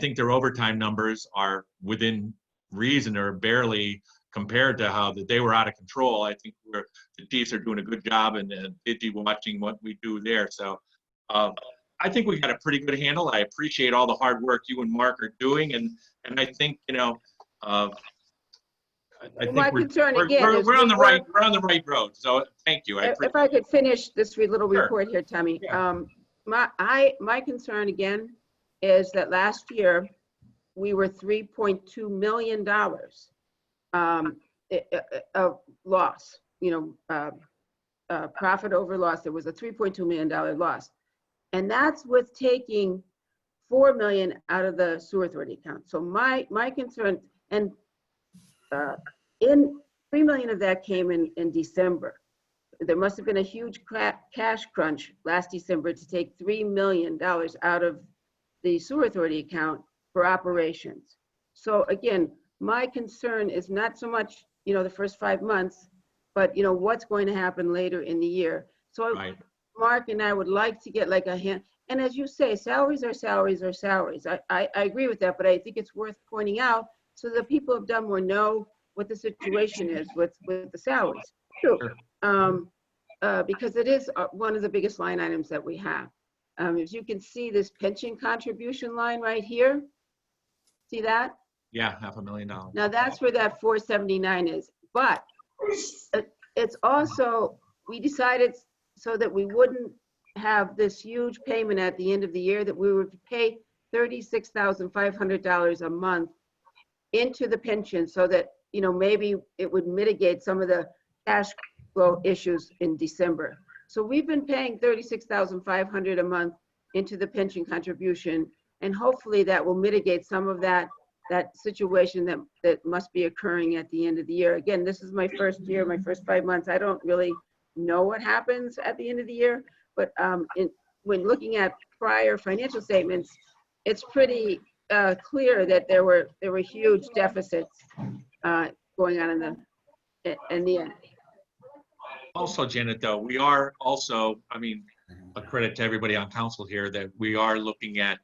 think their overtime numbers are within reason or barely compared to how they were out of control. I think the chiefs are doing a good job and busy watching what we do there. So I think we got a pretty good handle. I appreciate all the hard work you and Mark are doing. And I think, I think my concern again is we're on the we right road. So thank you. if I could finish this little Sure. report here, Tommy. Yeah. My concern again is that last year we were $3.2 million of loss, profit over loss. There was a $3.2 million loss. And that's with taking $4 million out of the sewer authority account. So my concern, and in $3 million of that came in December. There must have been a huge cash crunch last December to take $3 million out of the sewer authority account for operations. So again, my concern is not so much, the first 5 months, but what's going to happen later in the year. So Right. Mark and I would like to get like a hand, and as you say, salaries are salaries are salaries. I agree with that, but I think it's worth pointing out so the people of Dunmore know what the situation is with the salaries. True. Because it is one of the biggest line items that we have. As you can see, this pension contribution line right here, see that? Yeah, $500,000. Now that's where that 479 is, but it's also, we decided so that we wouldn't have this huge payment at the end of the year, that we would pay $36,500 a month into the pension so that, maybe it would mitigate some of the cash flow issues in December. So we've been paying $36,500 a month into the pension contribution, and hopefully that will mitigate some of that situation that must be occurring at the end of the year. Again, this is my first year, my first 5 months. I don't really know what happens at the end of the year, but when looking at prior financial statements, it's pretty clear that there were huge deficits going on in the end. Also, Janet, though, we are also, a credit to everybody on council here that we are looking at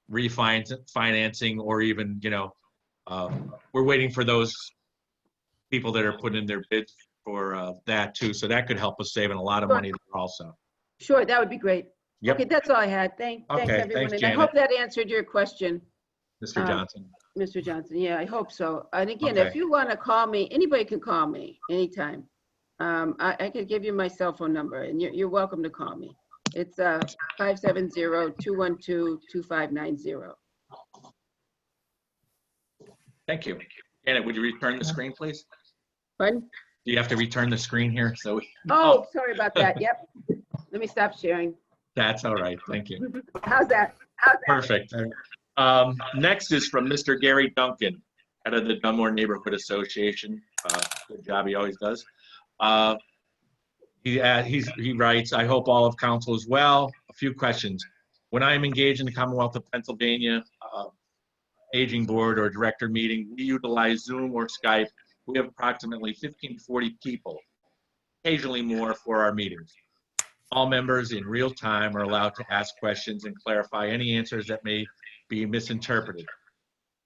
refinancing, or even, we're waiting for those people that are putting in their bids for that too. So that could help us saving a lot of money there also. Sure, that would be great. Yep. Okay, that's all I had. Thanks Okay, everyone. thanks, And I Janet. hope that answered your question, Mr. Johnson. Mr. Johnson. Yeah, I hope so. And again, Okay. if you want to call me, anybody can call me anytime. I could give you my cell phone number, and you're welcome to call me. It's 570-212-2590. Thank you. Janet, would you return the screen, please? Pardon? Do you have to return the screen here? So Oh, sorry about that. Yep. Let me stop sharing. that's all right. Thank you. How's that? Perfect. Next is from Mr. Gary Duncan. head of the Dunmore Neighborhood Association. Good job he always does. He writes, I hope all of council is well. A few questions. When I am engaged in the Commonwealth of Pennsylvania Aging Board or Director meeting, we utilize Zoom or Skype. We have approximately 15 to 40 people, occasionally more, for our meetings. All members in real time are allowed to ask questions and clarify any answers that may be misinterpreted.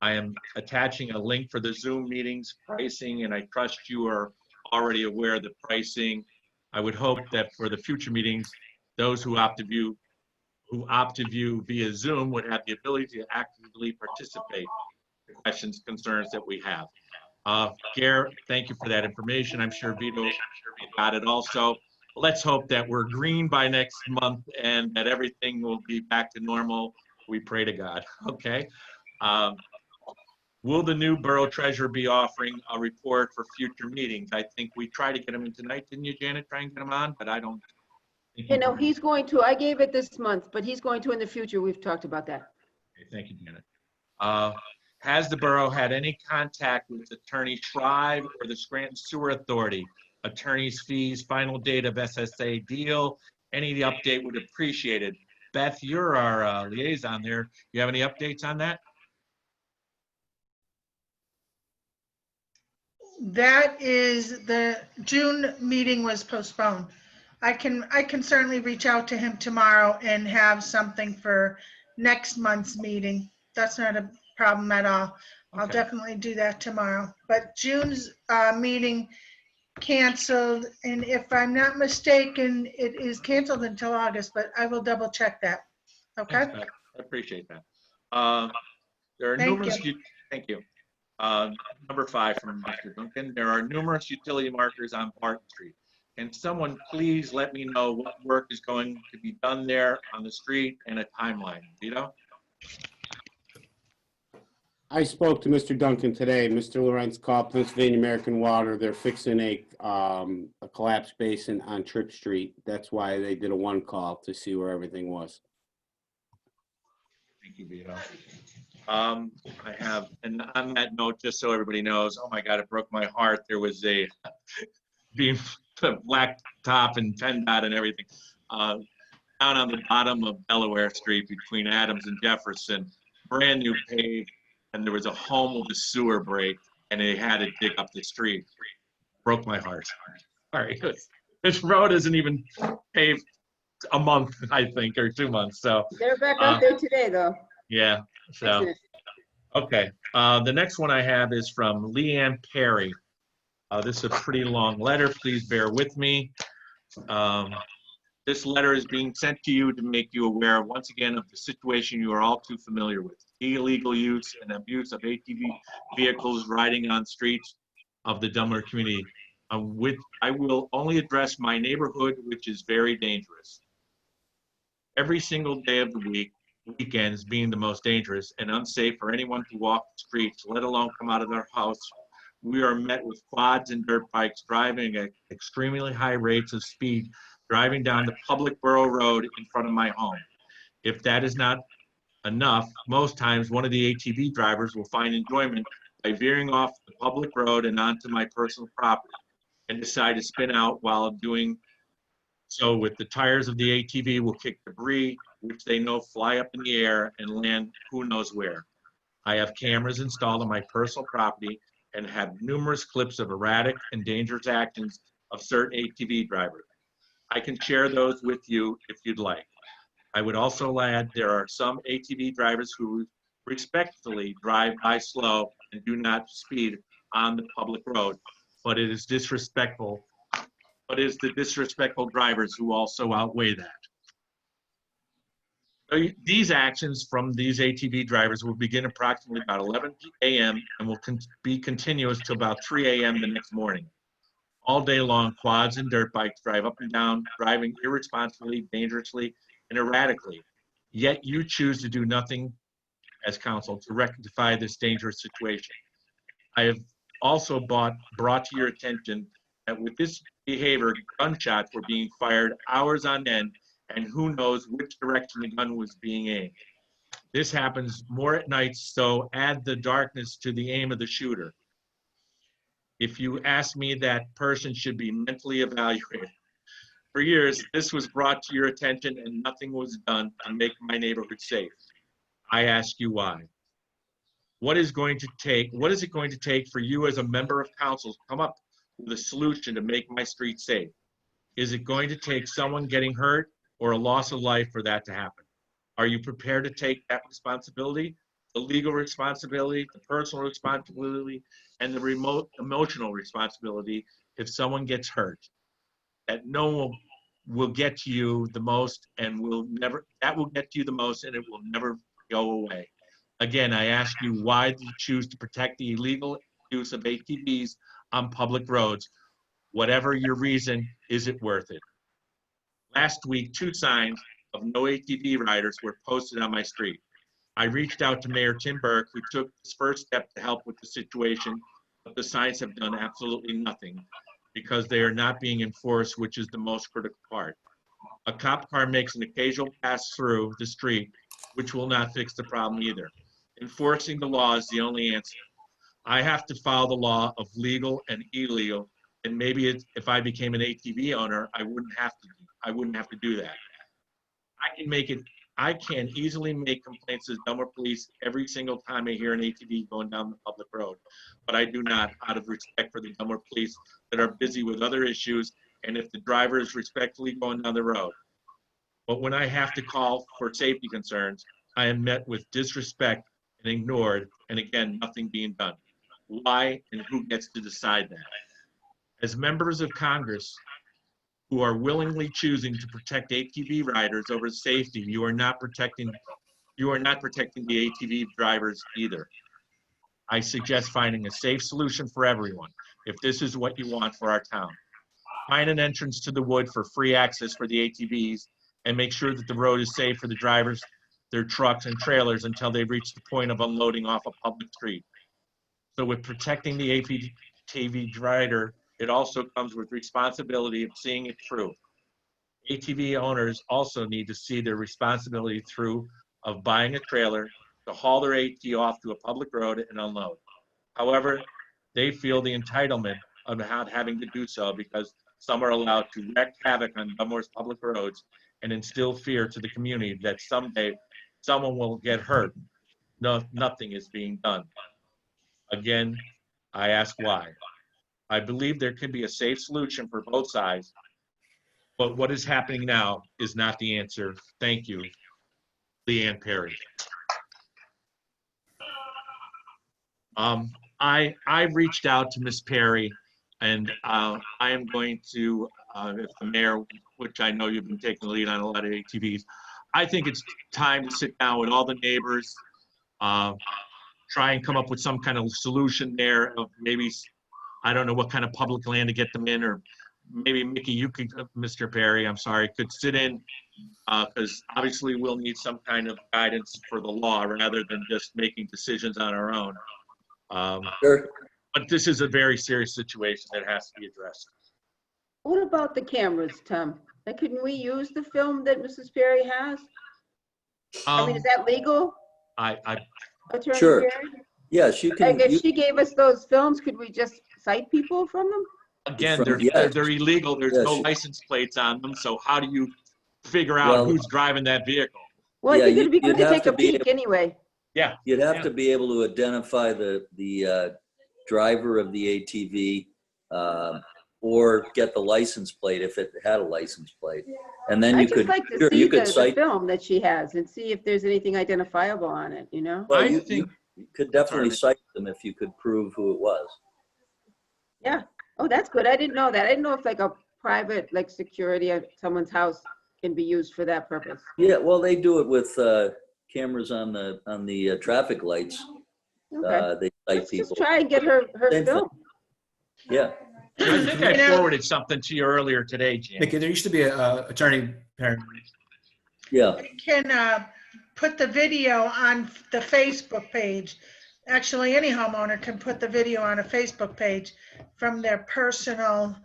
I am attaching a link for the Zoom meetings pricing, and I trust you are already aware of the pricing. I would hope that for the future meetings, those who opt to view via Zoom would have the ability to actively participate in the questions, concerns that we have. Garrett, thank you for that information. I'm sure Vito got it also. Let's hope that we're green by next month and that everything will be back to normal. We pray to God, okay? Will the new borough treasurer be offering a report for future meetings? I think we tried to get him in tonight, didn't you, Janet? Try and get him on, but I don't think You know, he's going to, I gave it this month, but he's going to in the future. We've talked about that. Okay, thank you, Janet. Has the borough had any contact with Attorney Shrive or the Scranton Sewer Authority? Attorney's fees, final date of SSA deal, any update would appreciate it. Beth, you're our liaison there. You have any updates on that? That is, the June meeting was postponed. I can certainly reach out to him tomorrow and have something for next month's meeting. That's not a problem at all. I'll Okay. definitely do that tomorrow. But June's meeting canceled, and if I'm not mistaken, it is canceled until August, but I will double check that. Okay? Thanks, Beth. I appreciate that. There are Thank numerous, you. thank you. Number 5 from Mr. Duncan. There are numerous utility markers on Barton Street. Can someone please let me know what work is going to be done there on the street and a timeline? Vito? I spoke to Mr. Duncan today. Mr. Lawrence called Pennsylvania American Water. They're fixing a collapsed basin on Tripp Street. That's why they did a one call to see where everything was. Thank you, Vito. I have, and on that note, just so everybody knows, oh my God, it broke my heart. There was a being black top and PennDOT and everything down on the bottom of Delaware Street between Adams and Jefferson, brand new paved, and there was a home with a sewer break, and they had to dig up the street. Broke my heart. All right, this road isn't even paved a month, I think, or 2 months. So They're back out there today, though. yeah. So okay. The next one I have is from Leanne Perry. This is a pretty long letter. Please bear with me. This letter is being sent to you to make you aware, once again, of the situation you are all too familiar with. Illegal use and abuse of ATV vehicles riding on streets of the Dunmore community. I will only address my neighborhood, which is very dangerous. Every single day of the week, weekends being the most dangerous and unsafe for anyone to walk the streets, let alone come out of their house. We are met with quads and dirt bikes driving at extremely high rates of speed, driving down the public borough road in front of my home. If that is not enough, most times one of the ATV drivers will find enjoyment by veering off the public road and onto my personal property and decide to spin out while doing so. With the tires of the ATV will kick debris, which they know fly up in the air and land who knows where. I have cameras installed on my personal property and have numerous clips of erratic and dangerous actions of certain ATV drivers. I can share those with you if you'd like. I would also add there are some ATV drivers who respectfully drive by slow and do not speed on the public road, but it is disrespectful. But it is the disrespectful drivers who also outweigh that. These actions from these ATV drivers will begin approximately about 11 a.m. and will be continuous to about 3 a.m. the next morning. All day long, quads and dirt bikes drive up and down, driving irresponsibly, dangerously, and erratically. Yet you choose to do nothing as council to rectify this dangerous situation. I have also brought to your attention that with this behavior, gunshots were being fired hours on end, and who knows which direction the gun was being aimed. This happens more at night, so add the darkness to the aim of the shooter. If you ask me, that person should be mentally evaluated. For years, this was brought to your attention and nothing was done to make my neighborhood safe. I ask you why. What is it going to take for you as a member of council to come up with a solution to make my street safe? Is it going to take someone getting hurt or a loss of life for that to happen? Are you prepared to take that responsibility, the legal responsibility, the personal responsibility, and the remote emotional responsibility if someone gets hurt? That no one will get to you the most and that will get to you the most and it will never go away. Again, I ask you, why do you choose to protect the illegal use of ATVs on public roads? Whatever your reason, is it worth it? Last week, 2 signs of no ATV riders were posted on my street. I reached out to Mayor Tim Burke, who took his first step to help with the situation, but the signs have done absolutely nothing because they are not being enforced, which is the most critical part. A cop car makes an occasional pass through the street, which will not fix the problem either. Enforcing the law is the only answer. I have to follow the law of legal and illegal, and maybe if I became an ATV owner, I wouldn't have to do that. I can easily make complaints to Dunmore police every single time I hear an ATV going down the public road, but I do not, out of respect for the Dunmore police that are busy with other issues, and if the driver is respectfully going down the road. But when I have to call for safety concerns, I am met with disrespect and ignored, and again, nothing being done. Why and who gets to decide that? As members of Congress who are willingly choosing to protect ATV riders over safety, you are not protecting the ATV drivers either. I suggest finding a safe solution for everyone, if this is what you want for our town. Find an entrance to the wood for free access for the ATVs and make sure that the road is safe for the drivers, their trucks and trailers until they reach the point of unloading off a public street. So with protecting the ATV rider, it also comes with responsibility of seeing it through. ATV owners also need to see their responsibility through of buying a trailer to haul their AT off to a public road and unload. However, they feel the entitlement of not having to do so because some are allowed to wreak havoc on Dunmore's public roads and instill fear to the community that someday someone will get hurt. No, nothing is being done. Again, I ask why. I believe there can be a safe solution for both sides, but what is happening now is not the answer. Thank you, Leanne Perry. I reached out to Ms. Perry, and I am going to, if the mayor, which I know you've been taking the lead on a lot of ATVs, I think it's time to sit down with all the neighbors, try and come up with some kind of solution there of maybe, I don't know what kind of public land to get them in, or maybe Mickey, you could, Mr. Perry, I'm sorry, could sit in, because obviously we'll need some kind of guidance for the law rather than just making decisions on our own. Sure. But this is a very serious situation that has to be addressed. What about the cameras, Tom? Like, couldn't we use the film that Mrs. Perry has? I mean, is that legal? Attorney Sure. Perry? Yes, you can. Like, if she gave us those films, could we just cite people from them? Again, they're illegal. There's no license plates on them. So how do you figure out who's driving that vehicle? Well, I think it'd be good to take a peek anyway. Yeah. You'd have to be able to identify the driver of the ATV or get the license plate if it had a license plate. And then you could, I'd just like to see the film that she has and see if there's anything identifiable on it, you know? Well, you could definitely cite them if you could prove who it was. Yeah. Oh, that's good. I didn't know that. I didn't know if like a private, like security at someone's house can be used for that purpose. Yeah, well, they do it with cameras on the traffic lights. Okay. They cite people. Just try and get her film. Yeah. I think I forwarded something to you earlier today, Jan. Mickey, there used to be a attorney Perry. Yeah. You can put the video on the Facebook page. Actually, any homeowner can put the video on a Facebook page from their personal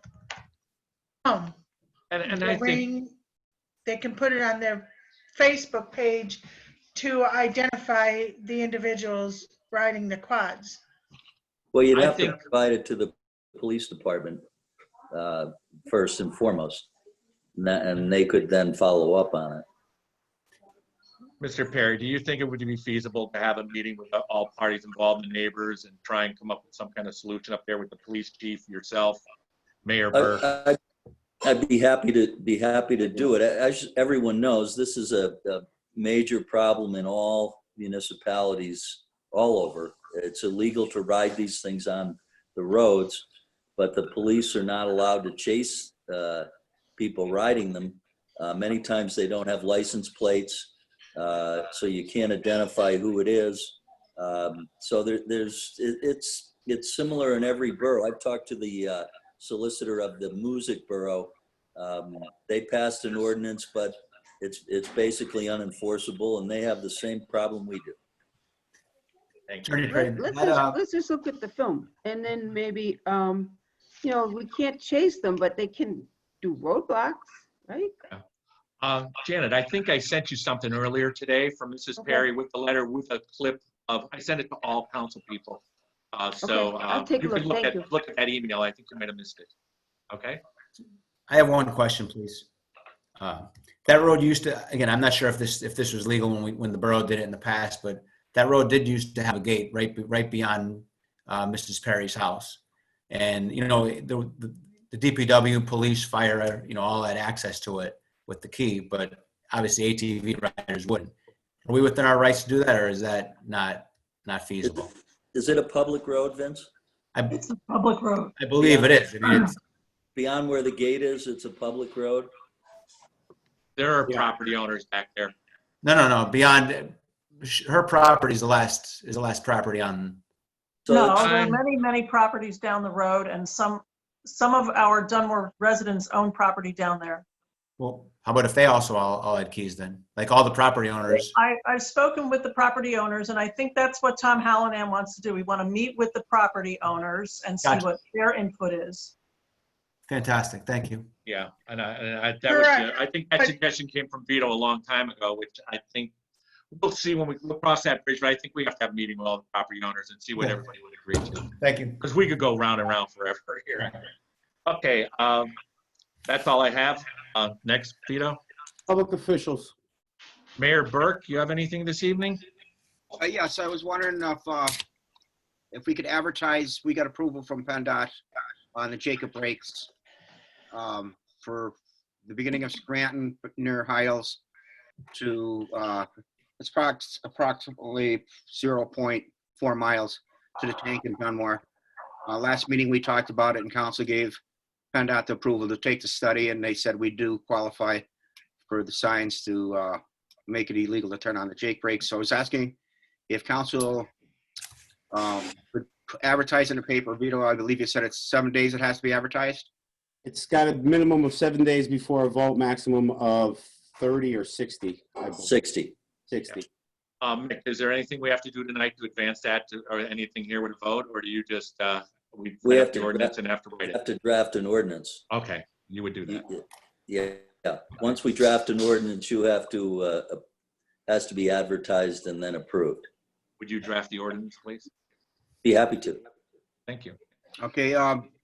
home. And I think They can put it on their Facebook page to identify the individuals riding the quads. Well, you'd I have to think- provide it to the police department first and foremost. And they could then follow up on it. Mr. Perry, do you think it would be feasible to have a meeting with all parties involved, the neighbors, and try and come up with some kind of solution up there with the police chief, yourself, Mayor Burke? I'd be happy to do it. As everyone knows, this is a major problem in all municipalities all over. It's illegal to ride these things on the roads, but the police are not allowed to chase people riding them. Many times they don't have license plates, so you can't identify who it is. So it's similar in every borough. I've talked to the solicitor of the music borough. They passed an ordinance, but it's basically unenforceable, and they have the same problem we do. Thank you. Attorney Perry, Let's just look at the film, and then maybe, we can't chase them, but they can do roadblocks, right? Janet, I think I sent you something earlier today from Mrs. Okay. Perry with the letter with a clip of, I sent it to all council people. So Okay, I'll take a you can look. Thank you. look at that email. I think you might have missed it. Okay? I have one question, please. That road used to, again, I'm not sure if this was legal when the borough did it in the past, but that road did used to have a gate right beyond Mrs. Perry's house. And, the DPW, police, fire, all had access to it with the key, but obviously ATV riders wouldn't. Are we within our rights to do that, or is that not feasible? Is it a public road, Vince? It's a public road. I believe it is. I mean, it's, Beyond where the gate is, it's a public road? There are Yeah. property owners back there. no, beyond her property is the last property on. So No, it's- there are many, many properties down the road, and some of our Dunmore residents own property down there. Well, how about if they also all had keys then? Like all the property owners? I've spoken with the property owners, and I think that's what Tom Hallinan wants to do. We want to meet with the property owners and see Gotcha. what their input is. Fantastic. Thank you. Yeah, and I Correct. I think that suggestion came from Vito a long time ago, which I think we'll see when we'll cross that bridge, but I think we have to have a meeting with all the property owners and see what Yeah. everybody would agree to. Thank you. Because we could go round and round forever here. Okay, that's all I have. Next, Vito. Public officials. Mayor Burke, you have anything this evening? Yes, I was wondering if we could advertise, we got approval from PennDOT on the Jacob breaks for the beginning of Scranton near Hiles to it's approximately 0.4 miles to the tank in Dunmore. Last meeting we talked about it and council gave PennDOT the approval to take the study, and they said we do qualify for the signs to make it illegal to turn on the Jake brakes. So I was asking if council would advertise in the paper. Vito, I believe you said it's 7 days it has to be advertised? It's got a minimum of 7 days before a vote, maximum of 30 or 60. I believe. 60. 60. Mick, is there anything we have to do tonight to advance that, or anything here with a vote, or do you just, we We have have the to ordinance and have to wait We it? have to draft an ordinance. Okay, you would do that. Yeah. Once we draft an ordinance, you have to, has to be advertised and then approved. Would you draft the ordinance, please? Be happy to. Thank you. Okay,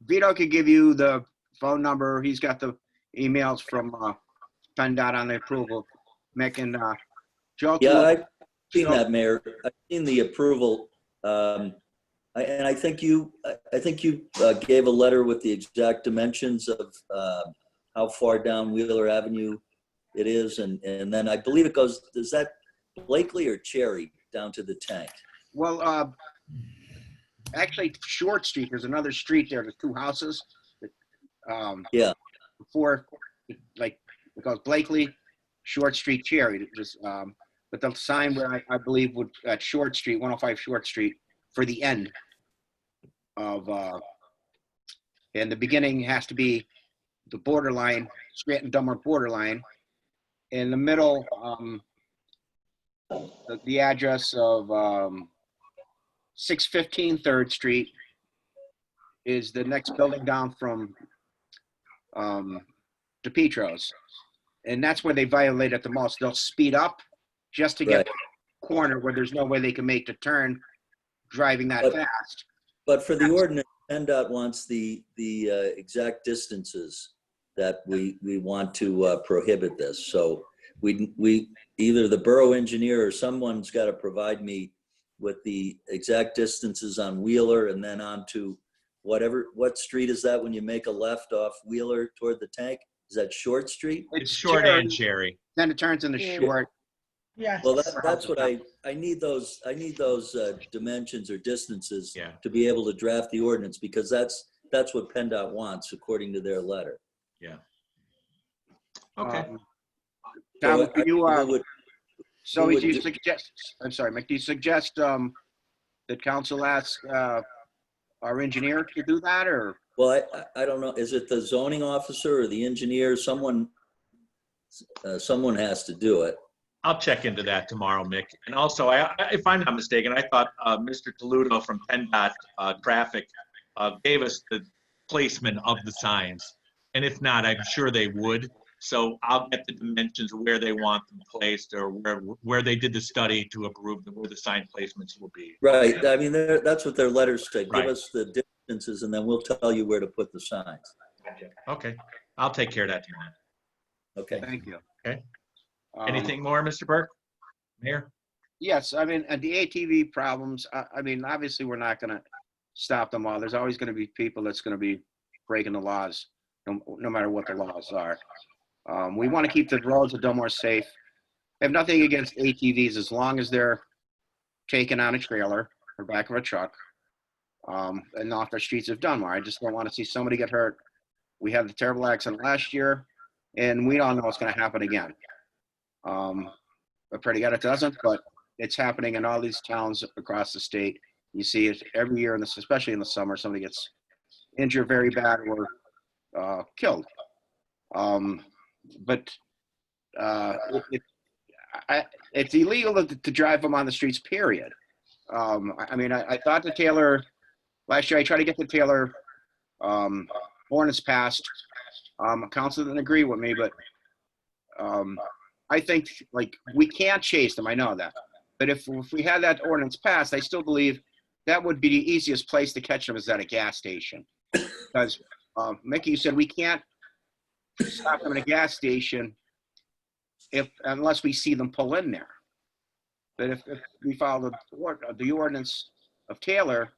Vito could give you the phone number. He's got the emails from PennDOT on the approval. Mick and Joe. Yeah, I've seen that, Mayor. I've seen the approval. And I think you gave a letter with the exact dimensions of how far down Wheeler Avenue it is. And then I believe it goes, is that Blakely or Cherry down to the tank? Well, actually, Short Street, there's another street there. There's two houses. Yeah. Before, like, it goes Blakely, Short Street, Cherry. But the sign where I believe would, at Short Street, 105 Short Street, for the end of, and the beginning has to be the borderline, Scranton Dunmore borderline. In the middle, the address of 615 3rd Street is the next building down from DePietro's. And that's where they violate it the most. They'll speed up just to get Right. corner where there's no way they can make the turn driving that But- fast. But for the ordinance, PennDOT wants the exact distances that we want to prohibit this. So we either the borough engineer or someone's got to provide me with the exact distances on Wheeler and then onto what street is that when you make a left off Wheeler toward the tank? Is that Short Street? It's Short and Cherry. Then it turns into Yeah. Short. Yes. Well, that's what I need those dimensions or distances Yeah. to be able to draft the ordinance, because that's what PennDOT wants according to their letter. Okay. Tom, So can you, I would- so we do you would- suggest, I'm sorry, Mick, do you suggest that council ask our engineer to do that, or? Well, I don't know. Is it the zoning officer or the engineer? Someone has to do it. I'll check into that tomorrow, Mick. And also, if I'm not mistaken, I thought Mr. Toludo from PennDOT Traffic gave us the placement of the signs. And if not, I'm sure they would. So I'll get the dimensions of where they want them placed, or where they did the study to approve where the sign placements will be. Right. I mean, that's what their letters say. Give Right. us the distances and then we'll tell you where to put the signs. Okay, I'll take care of that tomorrow. Okay. Thank you. Okay. Um, Anything more, Mr. Burke? Mayor? Yes, I mean, and the ATV problems, I mean, obviously, we're not gonna stop them all. There's always gonna be people that's gonna be breaking the laws, no matter what the laws are. We wanna keep the roads of Dunmore safe. I have nothing against ATVs as long as they're taken on a trailer or back of a truck, and off the streets of Dunmore. I just don't wanna see somebody get hurt. We had the terrible accident last year, and we all know what's gonna happen again. I pray to God it doesn't, but it's happening in all these towns across the state. You see it every year, especially in the summer, somebody gets injured very bad or killed. But it's illegal to drive them on the streets, period. I mean, I thought the Taylor, last year I tried to get the Taylor ordinance passed. Council didn't agree with me, but I think, like, we can't chase them, I know that. But if we had that ordinance passed, I still believe that would be the easiest place to catch them is at a gas station. Because, Mickey, you said we can't stop them at a gas station unless we see them pull in there. But if we follow the ordinance of Taylor,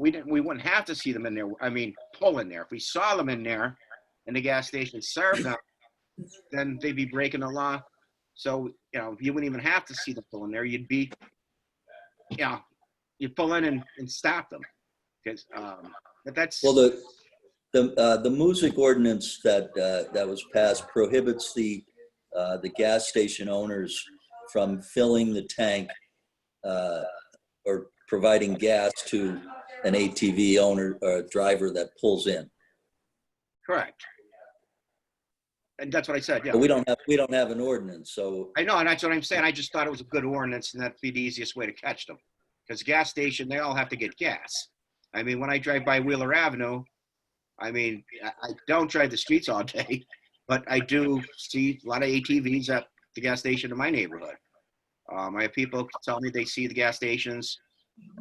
we wouldn't have to see them in there, I mean, pull in there. If we saw them in there and the gas station served them, then they'd be breaking the law. So, you wouldn't even have to see them pull in there. You'd be, you pull in and stop them. Because, but that's. Well, the music ordinance that was passed prohibits the gas station owners from filling the tank or providing gas to an ATV owner or driver that pulls in. Correct. And that's what I said, yeah. But we don't have an ordinance, so. I know, and that's what I'm saying. I just thought it was a good ordinance, and that'd be the easiest way to catch them. Because gas station, they all have to get gas. I mean, when I drive by Wheeler Avenue, I mean, I don't drive the streets all day, but I do see a lot of ATVs at the gas station in my neighborhood. I have people tell me they see the gas stations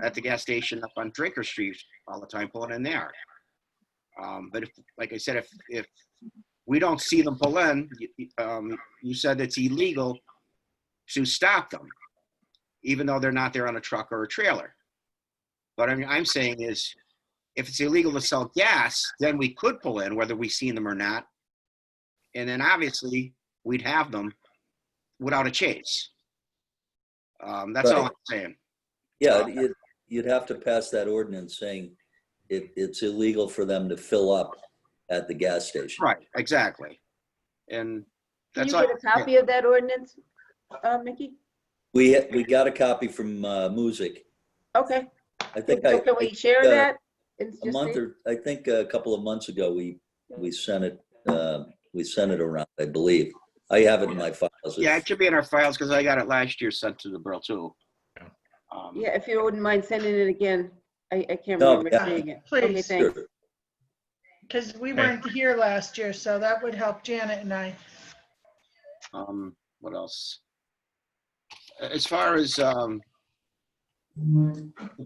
at the gas station up on Drinker Street all the time pulling in there. But if, like I said, if we don't see them pull in, you said it's illegal to stop them, even though they're not there on a truck or a trailer. But I mean, I'm saying is, if it's illegal to sell gas, then we could pull in whether we've seen them or not. And then obviously we'd have them without a chase. That's all I'm saying. Yeah, you'd have to pass that ordinance saying it's illegal for them to fill up at the gas station. Right, exactly. And Can that's you all. get a copy of that ordinance, Mickey? We got a copy from Music. Okay. I think So can we share that? It's a just month me? or I think a couple of months ago we sent it around, I believe. I have it in my files. Yeah, it should be in our files because I got it last year sent to the borough too. Yeah, if you wouldn't mind sending it again. I can't No, remember yeah. seeing it. Okay, Please. thanks. Sure. Because we weren't here last year, so that would help Janet and I. What else? as far as the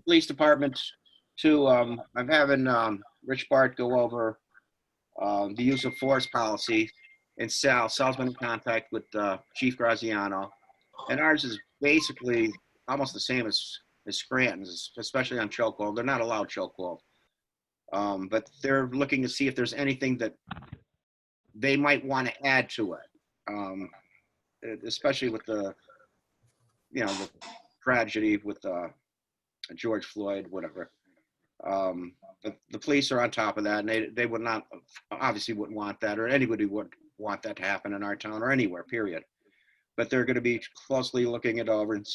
police department too, I'm having Rich Bart go over the use of force policy, and Sal's been in contact with Chief Graziano, and ours is basically almost the same as Scranton's, especially on chokehold. They're not allowed chokehold, but they're looking to see if there's anything that they might want to add to it, especially with the tragedy with George Floyd, whatever. The police are on top of that, and they would not, obviously wouldn't want that, or anybody would want that to happen in our town or anywhere, period. But they're going to be closely looking it over and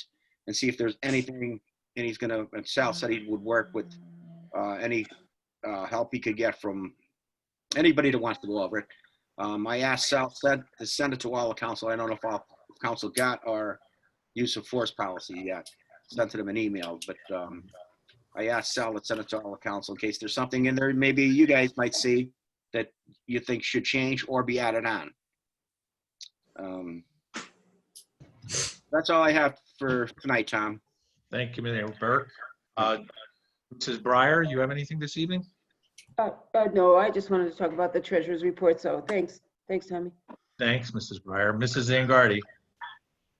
see if there's anything, and Sal said he would work with any help he could get from anybody that wants to go over it. I asked Sal to send it to all the council. I don't know if all council got our use of force policy yet. Sent to them an email, but I asked Sal to send it to all the council in case there's something in there maybe you guys might see that you think should change or be added on. That's all I have for tonight, Tom. Thank you, Mayor Burke. Mrs. Breyer, you have anything this evening? No, I just wanted to talk about the treasurer's report, so thanks. Thanks, Tommy. Thanks, Mrs. Breyer. Mrs. Zangardi.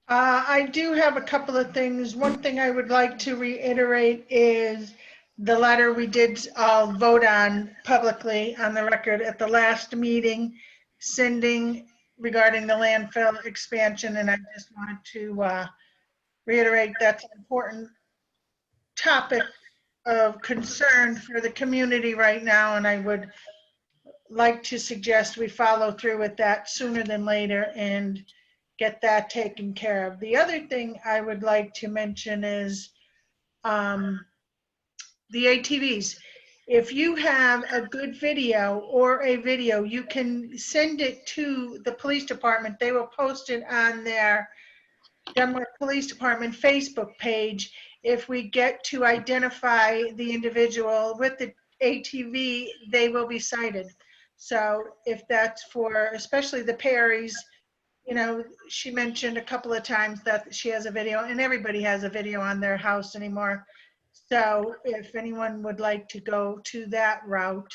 I do have a couple of things. One thing I would like to reiterate is the letter we did vote on publicly on the record at the last meeting, sending regarding the landfill expansion. And I just wanted to reiterate that's an important topic of concern for the community right now. And I would like to suggest we follow through with that sooner than later and get that taken care of. The other thing I would like to mention is the ATVs. If you have a good video or a video, you can send it to the police department. They will post it on their Dunmore Police Department Facebook page. If we get to identify the individual with the ATV, they will be cited. So if that's for, especially the Perrys, she mentioned a couple of times that she has a video, and everybody has a video on their house anymore. So if anyone would like to go to that route,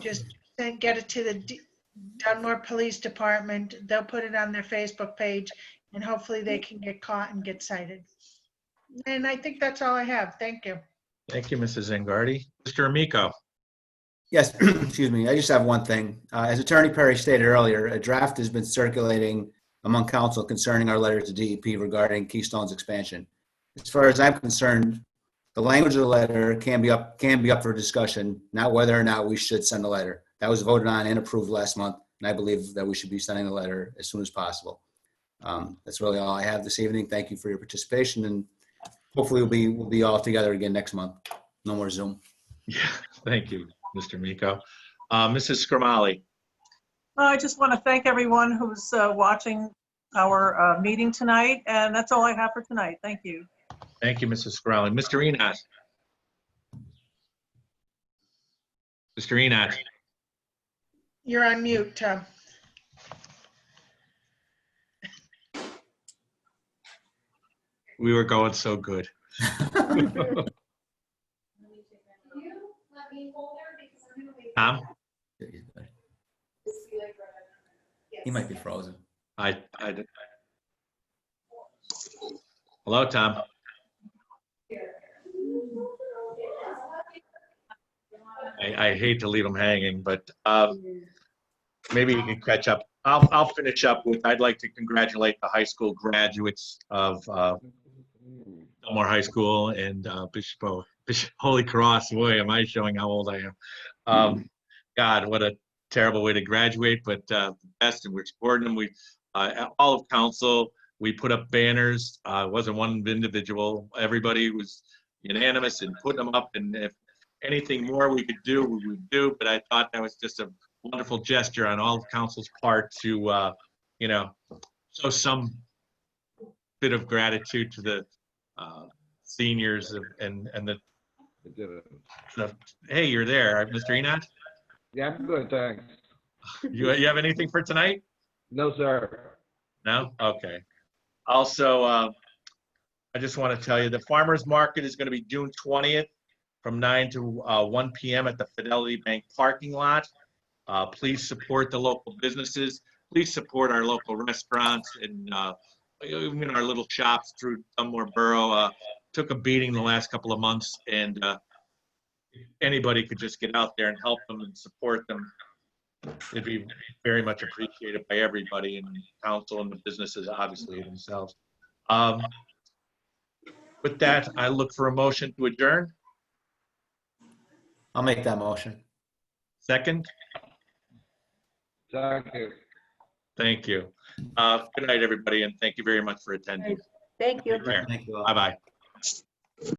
just get it to the Dunmore Police Department. They'll put it on their Facebook page, and hopefully they can get caught and get cited. And I think that's all I have. Thank you. Thank you, Mrs. Zangardi. Mr. Amico. Yes, excuse me. I just have one thing. As Attorney Perry stated earlier, a draft has been circulating among council concerning our letter to DEP regarding Keystone's expansion. As far as I'm concerned, the language of the letter can be up for discussion, not whether or not we should send a letter. That was voted on and approved last month, and I believe that we should be sending a letter as soon as possible. That's really all I have this evening. Thank you for your participation, and hopefully we'll be all together again next month. No more Zoom. Yeah, thank you, Mr. Miko. Mrs. Scarmali. I just want to thank everyone who's watching our meeting tonight, and that's all I have for tonight. Thank you. Thank you, Mrs. Scarmali. Mr. Enat. Mr. Enat. You're on mute, Tom. We were going so good. Tom? He might be frozen. Hello, Tom. I hate to leave him hanging, but maybe you can catch up. I'll finish up with, I'd like to congratulate the high school graduates of Delmore High School and Bishop Holy Cross. Boy, am I showing how old I am. God, what a terrible way to graduate, but best, and we're supporting them. We, all of council, we put up banners. It wasn't one individual. Everybody was unanimous in putting them up, and if anything more we could do, we would do, but I thought that was just a wonderful gesture on all of council's part to, show some bit of gratitude to the seniors and the, hey, you're there, Mr. Enot? Yeah, I'm good, thanks. You have anything for tonight? No, sir. No? Okay. Also, I just want to tell you, the farmer's market is going to be June 20th from 9 to 1 p.m. at the Fidelity Bank parking lot. Please support the local businesses. Please support our local restaurants and even our little shops through Dunmore Borough. Took a beating the last couple of months, and anybody could just get out there and help them and support them. It'd be very much appreciated by everybody in council and the businesses, obviously, themselves. With that, I look for a motion to adjourn. I'll make that motion. Second, Second. thank you. Good night, everybody, and thank you very much for attending. Thank you. Take care. Thank you all. Bye-bye.